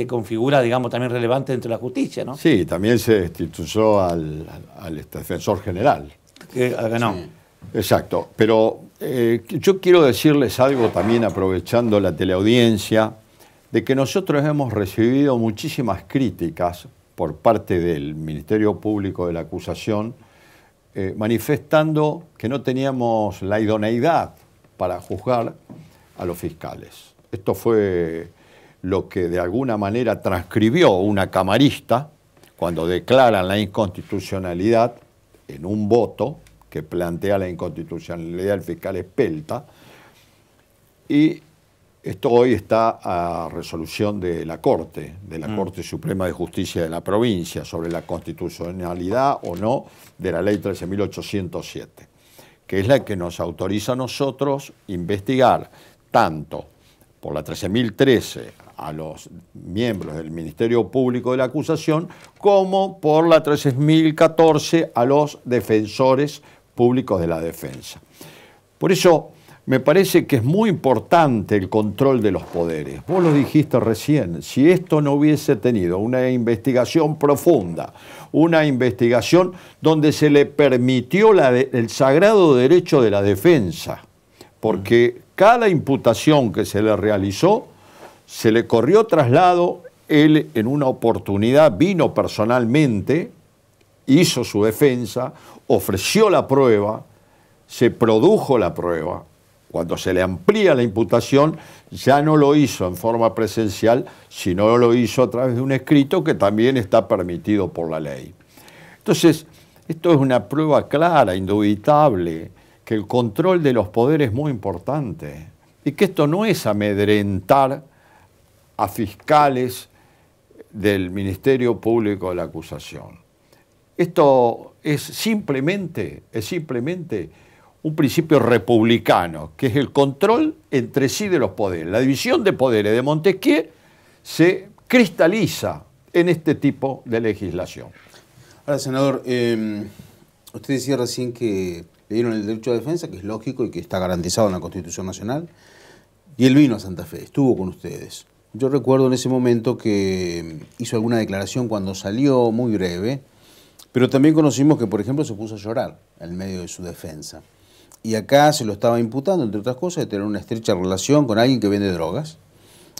configura, digamos, también relevante dentro de la justicia, ¿no? Sí, también se destituyó al defensor general. No. Sí. Exacto, pero yo quiero decirles algo también aprovechando la teleaudiencia, de que nosotros hemos recibido muchísimas críticas por parte del Ministerio Público de la Acusación, manifestando que no teníamos la idoneidad para juzgar a los fiscales. Esto fue lo que de alguna manera transcribió una camarista cuando declaran la inconstitucionalidad en un voto que plantea la inconstitucionalidad del fiscal Espelta, y esto hoy está a resolución de la Corte Suprema de Justicia de la provincia sobre la constitucionalidad o no de la ley 13.807, que es la que nos autoriza a nosotros investigar tanto por la 13.013 a los miembros del Ministerio Público de la Acusación como por la 13.014 a los defensores públicos de la defensa. Por eso me parece que es muy importante el control de los poderes. Vos lo dijiste recién, si esto no hubiese tenido una investigación profunda, una investigación donde se le permitió el sagrado derecho de la defensa, porque cada imputación que se le realizó, se le corrió traslado, él en una oportunidad vino personalmente, hizo su defensa, ofreció la prueba, se produjo la prueba. Cuando se le amplía la imputación, ya no lo hizo en forma presencial, sino lo hizo a través de un escrito que también está permitido por la ley. Entonces, esto es una prueba clara, indubitable, que el control de los poderes es muy importante y que esto no es amedrentar a fiscales del Ministerio Público de la Acusación. Esto es simplemente un principio republicano, que es el control entre sí de los poderes. La división de poderes de Montesquieu se cristaliza en este tipo de legislación. Ahora, senador, usted decía recién que le dieron el derecho a defensa, que es lógico y que está garantizado en la Constitución Nacional, y él vino a Santa Fe, estuvo con ustedes. Yo recuerdo en ese momento que hizo alguna declaración cuando salió, muy breve, pero también conocimos que, por ejemplo, se puso a llorar en medio de su defensa. Y acá se lo estaba imputando, entre otras cosas, de tener una estrecha relación con alguien que vende drogas.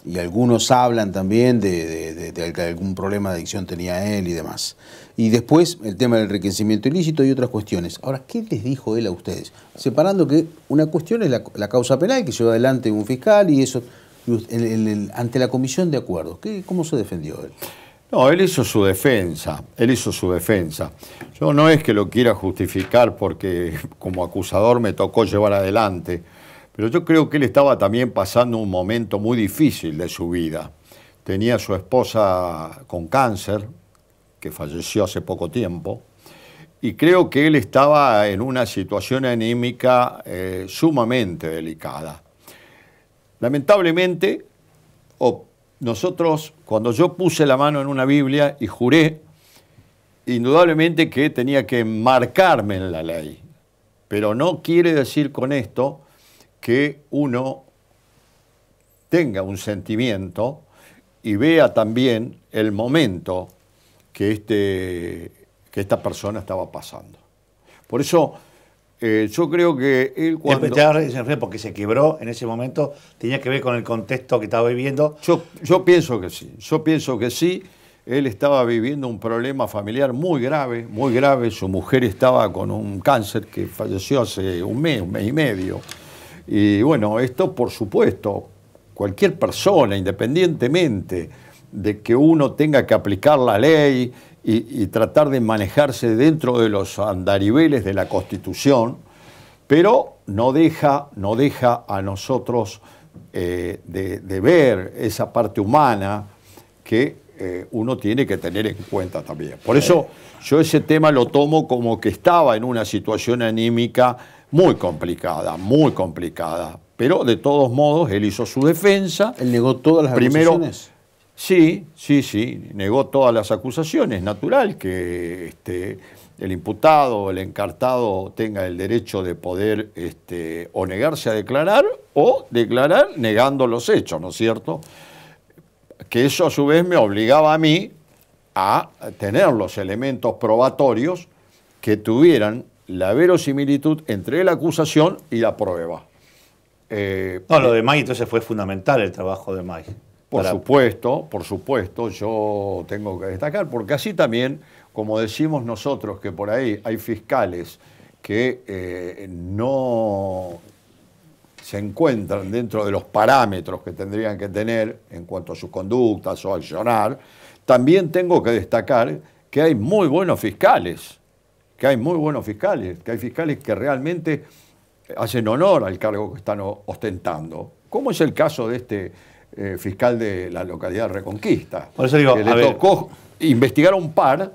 Y algunos hablan también de que algún problema de adicción tenía él y demás. Y después el tema del enriquecimiento ilícito y otras cuestiones. Ahora, ¿qué les dijo él a ustedes? Separando que una cuestión es la causa penal que lleva adelante un fiscal y eso ante la comisión de acuerdos. ¿Cómo se defendió él? No, él hizo su defensa, Yo no es que lo quiera justificar porque como acusador me tocó llevar adelante, pero yo creo que él estaba también pasando un momento muy difícil de su vida. Tenía a su esposa con cáncer, que falleció hace poco tiempo, y creo que él estaba en una situación anímica sumamente delicada. Lamentablemente, nosotros, cuando yo puse la mano en una Biblia y juré, indudablemente que tenía que marcarme en la ley. Pero no quiere decir con esto que uno tenga un sentimiento y vea también el momento que esta persona estaba pasando. Por eso yo creo que él cuando... Porque se quebró en ese momento, tenía que ver con el contexto que estaba viviendo. Yo pienso que sí, Él estaba viviendo un problema familiar muy grave, muy grave. Su mujer estaba con un cáncer que falleció hace un mes y medio. Y bueno, esto por supuesto, cualquier persona, independientemente de que uno tenga que aplicar la ley y tratar de manejarse dentro de los andariveles de la Constitución, pero no deja a nosotros de ver esa parte humana que uno tiene que tener en cuenta también. Por eso yo ese tema lo tomo como que estaba en una situación anímica muy complicada, pero de todos modos él hizo su defensa. ¿Él negó todas las acusaciones? Sí, negó todas las acusaciones. Natural que el imputado o el encartado tenga el derecho de poder o negarse a declarar o declarar negando los hechos, ¿no es cierto? Que eso a su vez me obligaba a mí a tener los elementos probatorios que tuvieran la verosimilitud entre la acusación y la prueba. Lo de May entonces fue fundamental el trabajo de May. Por supuesto, yo tengo que destacar, porque así también, como decimos nosotros, que por ahí hay fiscales que no se encuentran dentro de los parámetros que tendrían que tener en cuanto a sus conductas o accionar, también tengo que destacar que hay muy buenos fiscales, que hay fiscales que realmente hacen honor al cargo que están ostentando, como es el caso de este fiscal de la localidad de Reconquista, por eso digo, que le tocó investigar un par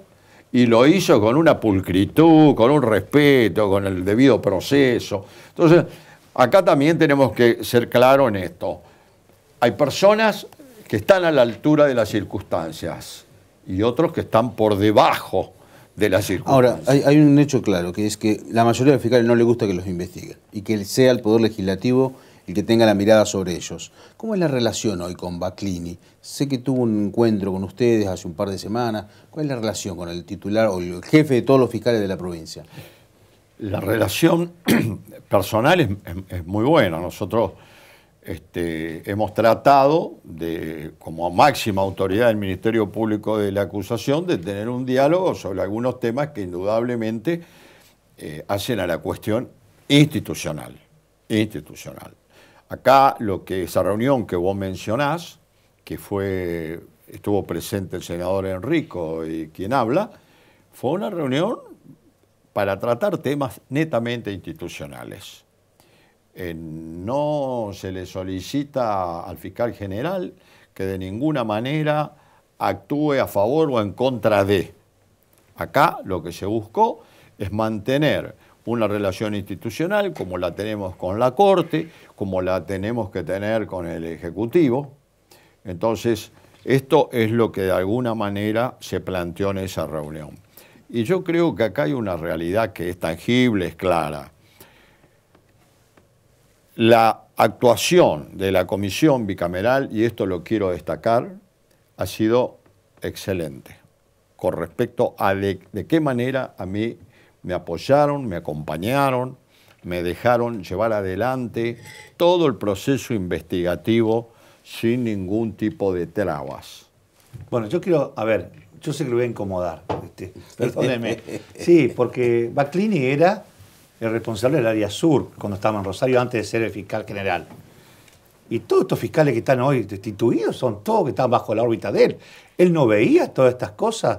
y lo hizo con una pulcritud, con un respeto, con el debido proceso. Entonces, acá también tenemos que ser claros en esto. Hay personas que están a la altura de las circunstancias y otros que están por debajo de las circunstancias. Ahora, hay un hecho claro, que es que la mayoría de los fiscales no les gusta que los investiguen y que sea el Poder Legislativo el que tenga la mirada sobre ellos. ¿Cómo es la relación hoy con Baclini? Sé que tuvo un encuentro con ustedes hace un par de semanas. ¿Cuál es la relación con el titular o el jefe de todos los fiscales de la provincia? La relación personal es muy buena. Nosotros hemos tratado, como máxima autoridad del Ministerio Público de la Acusación, de tener un diálogo sobre algunos temas que indudablemente hacen a la cuestión institucional. Acá esa reunión que vos mencionás, que estuvo presente el senador Enrico y quien habla, fue una reunión para tratar temas netamente institucionales. No se le solicita al fiscal general que de ninguna manera actúe a favor o en contra de. Acá lo que se buscó es mantener una relación institucional como la tenemos con la Corte, como la tenemos que tener con el Ejecutivo. Entonces, esto es lo que de alguna manera se planteó en esa reunión. Y yo creo que acá hay una realidad que es tangible, es clara. La actuación de la comisión bicameral, y esto lo quiero destacar, ha sido excelente con respecto a de qué manera a mí me apoyaron, me acompañaron, me dejaron llevar adelante todo el proceso investigativo sin ningún tipo de trabas. Bueno, yo quiero, a ver, yo sé que lo voy a incomodar, perdóneme. Sí, porque Baclini era el responsable del área sur cuando estaba en Rosario antes de ser el fiscal general. Y todos estos fiscales que están hoy destituidos son todos que están bajo la órbita de él. Él no veía todas estas cosas.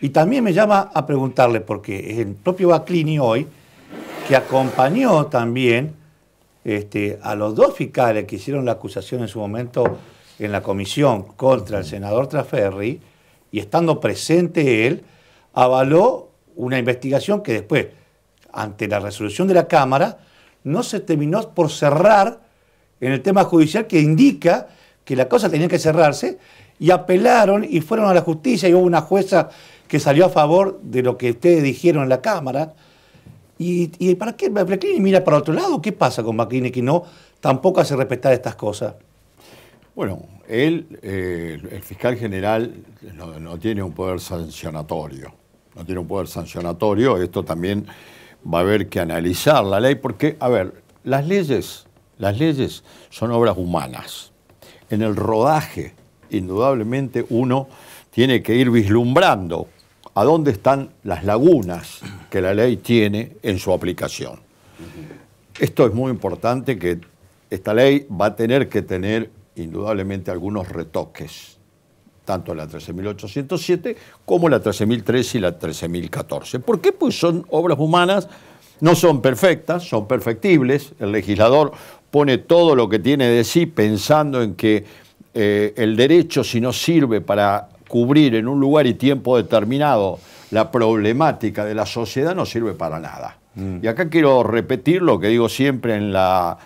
Y también me llama a preguntarle, porque es el propio Baclini hoy, que acompañó también a los dos fiscales que hicieron la acusación en su momento en la comisión contra el senador Traferri, y estando presente él, avaló una investigación que después, ante la resolución de la Cámara, no se terminó por cerrar en el tema judicial que indica que la cosa tenía que cerrarse, y apelaron y fueron a la justicia y hubo una jueza que salió a favor de lo que ustedes dijeron en la Cámara. ¿Y para qué Baclini mira para otro lado? ¿Qué pasa con Baclini que no tampoco hace respetar estas cosas? Bueno, él, el fiscal general, no tiene un poder sancionatorio. No tiene un poder sancionatorio. Esto también va a haber que analizar la ley, porque, a ver, las leyes son obras humanas. En el rodaje, indudablemente, uno tiene que ir vislumbrando a dónde están las lagunas que la ley tiene en su aplicación. Esto es muy importante, que esta ley va a tener que tener indudablemente algunos retoques, tanto la 13.807 como la 13.013 y la 13.014. ¿Por qué? Pues son obras humanas, no son perfectas, son perfectibles. El legislador pone todo lo que tiene de sí pensando en que el derecho, si no sirve para cubrir en un lugar y tiempo determinado la problemática de la sociedad, no sirve para nada. Y acá quiero repetir lo que digo siempre en la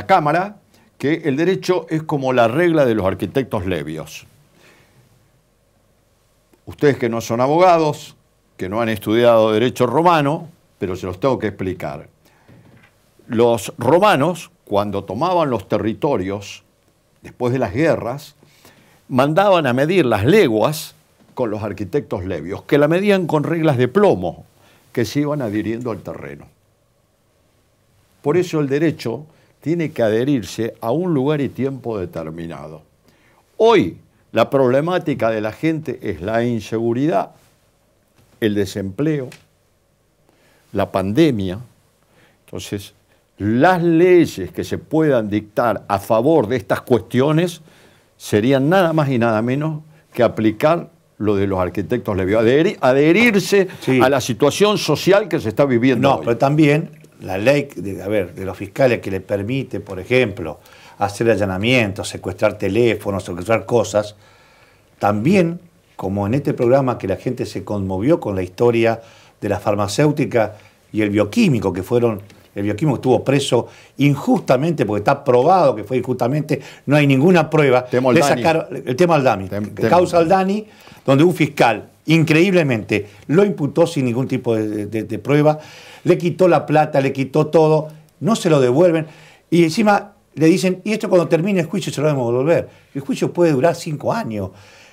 Cámara, que el derecho es como la regla de los arquitectos levios. Ustedes que no son abogados, que no han estudiado derecho romano, pero se los tengo que explicar. Los romanos, cuando tomaban los territorios, después de las guerras, mandaban a medir las leguas con los arquitectos levios, que la medían con reglas de plomo que se iban adhiriendo al terreno. Por eso el derecho tiene que adherirse a un lugar y tiempo determinado. Hoy la problemática de la gente es la inseguridad, el desempleo, la pandemia. Entonces, las leyes que se puedan dictar a favor de estas cuestiones serían nada más y nada menos que aplicar lo de los arquitectos levios, adherirse a la situación social que se está viviendo hoy. Pero también la ley de los fiscales que le permite, por ejemplo, hacer allanamientos, secuestrar teléfonos, secuestrar cosas, también, como en este programa que la gente se conmovió con la historia de la farmacéutica y el bioquímico, el bioquímico estuvo preso injustamente, porque está probado que fue injustamente, no hay ninguna prueba. El tema Aldani, causa Aldani, donde un fiscal, increíblemente, lo imputó sin ningún tipo de prueba, le quitó la plata, le quitó todo, no se lo devuelven, y encima le dicen, y esto cuando termine el juicio se lo debemos devolver. El juicio puede durar 5 años.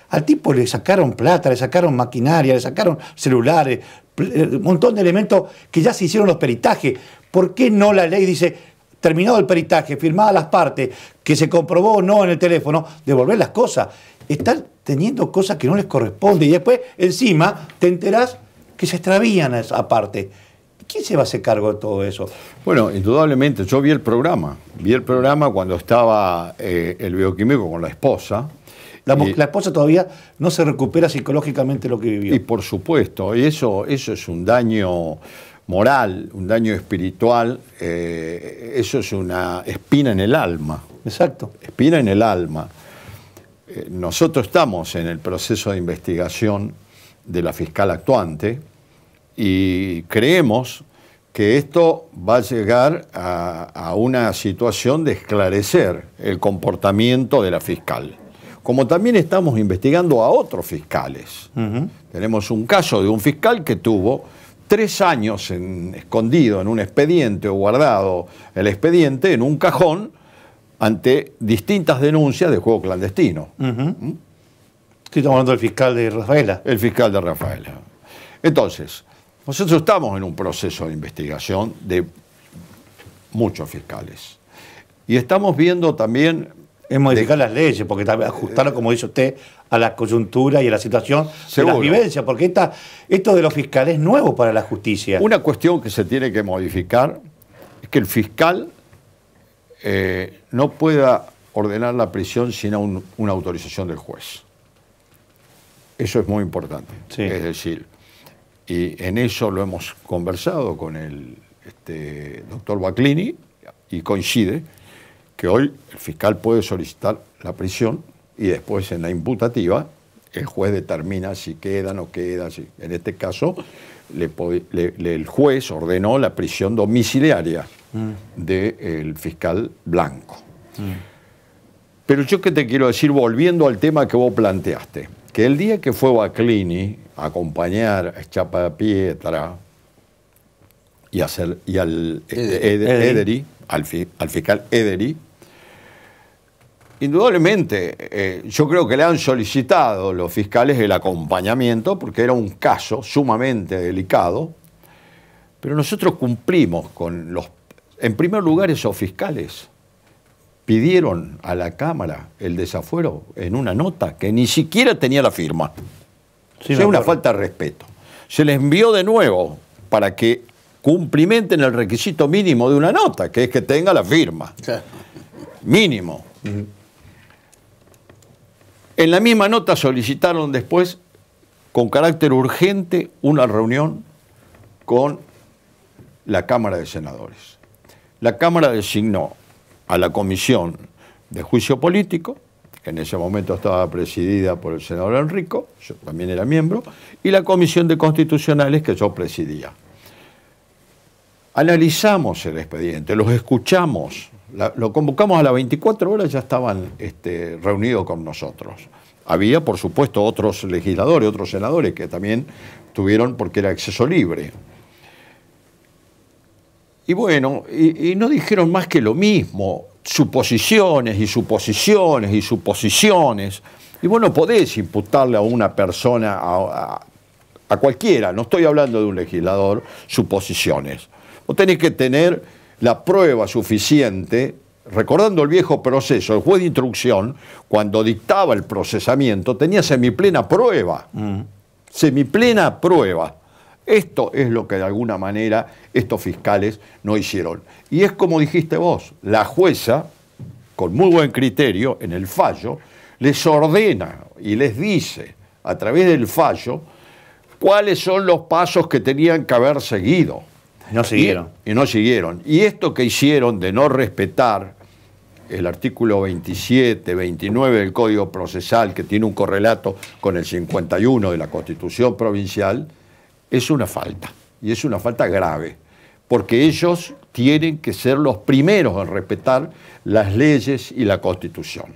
Al tipo le sacaron plata, le sacaron maquinaria, le sacaron celulares, un montón de elementos que ya se hicieron los peritajes. ¿Por qué no la ley dice, terminado el peritaje, firmadas las partes, que se comprobó o no en el teléfono, devolver las cosas? Están teniendo cosas que no les corresponden y después encima te enterás que se extravían a esa parte. ¿Quién se va a hacer cargo de todo eso? Bueno, indudablemente, yo vi el programa cuando estaba el bioquímico con la esposa. La esposa todavía no se recupera psicológicamente lo que vivió. Y por supuesto, y eso es un daño moral, un daño espiritual, eso es una espina en el alma. Exacto. Espina en el alma. Nosotros estamos en el proceso de investigación de la fiscal actuante y creemos que esto va a llegar a una situación de esclarecer el comportamiento de la fiscal. Como también estamos investigando a otros fiscales. Tenemos un caso de un fiscal que tuvo 3 años escondido en un expediente o guardado el expediente en un cajón ante distintas denuncias de juego clandestino. Sí, estamos hablando del fiscal de Rafaela. El fiscal de Rafaela. Entonces, nosotros estamos en un proceso de investigación de muchos fiscales. Y estamos viendo también... Es modificar las leyes, porque ajustarlo, como dice usted, a la coyuntura y a la situación de las vivencias, porque esto de los fiscales es nuevo para la justicia. Una cuestión que se tiene que modificar es que el fiscal no pueda ordenar la prisión sin una autorización del juez. Eso es muy importante. Sí. Es decir, y en eso lo hemos conversado con el doctor Baclini y coincide que hoy el fiscal puede solicitar la prisión y después en la imputativa el juez determina si queda o no queda. En este caso, el juez ordenó la prisión domiciliaria del fiscal Blanco. Pero yo que te quiero decir, volviendo al tema que vos planteaste, que el día que fue Baclini a acompañar a Chapapietra y al Ederi, al fiscal Ederi, indudablemente yo creo que le han solicitado los fiscales el acompañamiento porque era un caso sumamente delicado, pero nosotros cumplimos con los... En primer lugar, esos fiscales pidieron a la Cámara el desafuero en una nota que ni siquiera tenía la firma. Sí, es una falta de respeto. Se les envió de nuevo para que cumplimenten el requisito mínimo de una nota, que es que tenga la firma. Mínimo. En la misma nota solicitaron después, con carácter urgente, una reunión con la Cámara de Senadores. La Cámara designó a la Comisión de Juicio Político, que en ese momento estaba presidida por el senador Enrico, yo también era miembro, y la Comisión de Constitucionales, que yo presidía. Analizamos el expediente, los escuchamos, lo convocamos a las 24 horas, ya estaban reunidos con nosotros. Había, por supuesto, otros legisladores, otros senadores que también tuvieron, porque era acceso libre. Y bueno, y no dijeron más que lo mismo, suposiciones y suposiciones y suposiciones. Y vos no podés imputarle a una persona, a cualquiera, no estoy hablando de un legislador, suposiciones. Vos tenés que tener la prueba suficiente, recordando el viejo proceso, el juez de instrucción, cuando dictaba el procesamiento, tenía semiplena prueba. Semiplena prueba. Esto es lo que de alguna manera estos fiscales no hicieron. Y es como dijiste vos, la jueza, con muy buen criterio, en el fallo, les ordena y les dice, a través del fallo, cuáles son los pasos que tenían que haber seguido. No siguieron. Y no siguieron. Y esto que hicieron de no respetar el artículo 27, 29 del Código Procesal, que tiene un correlato con el 51 de la Constitución Provincial, es una falta. Y es una falta grave. Porque ellos tienen que ser los primeros en respetar las leyes y la Constitución.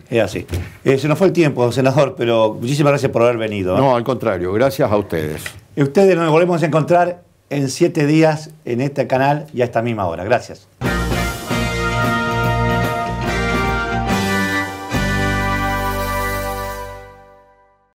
Es así. Se nos fue el tiempo, senador, pero muchísimas gracias por haber venido. No, al contrario, gracias a ustedes. Y ustedes nos volvemos a encontrar en 7 días en este canal y a esta misma hora. Gracias.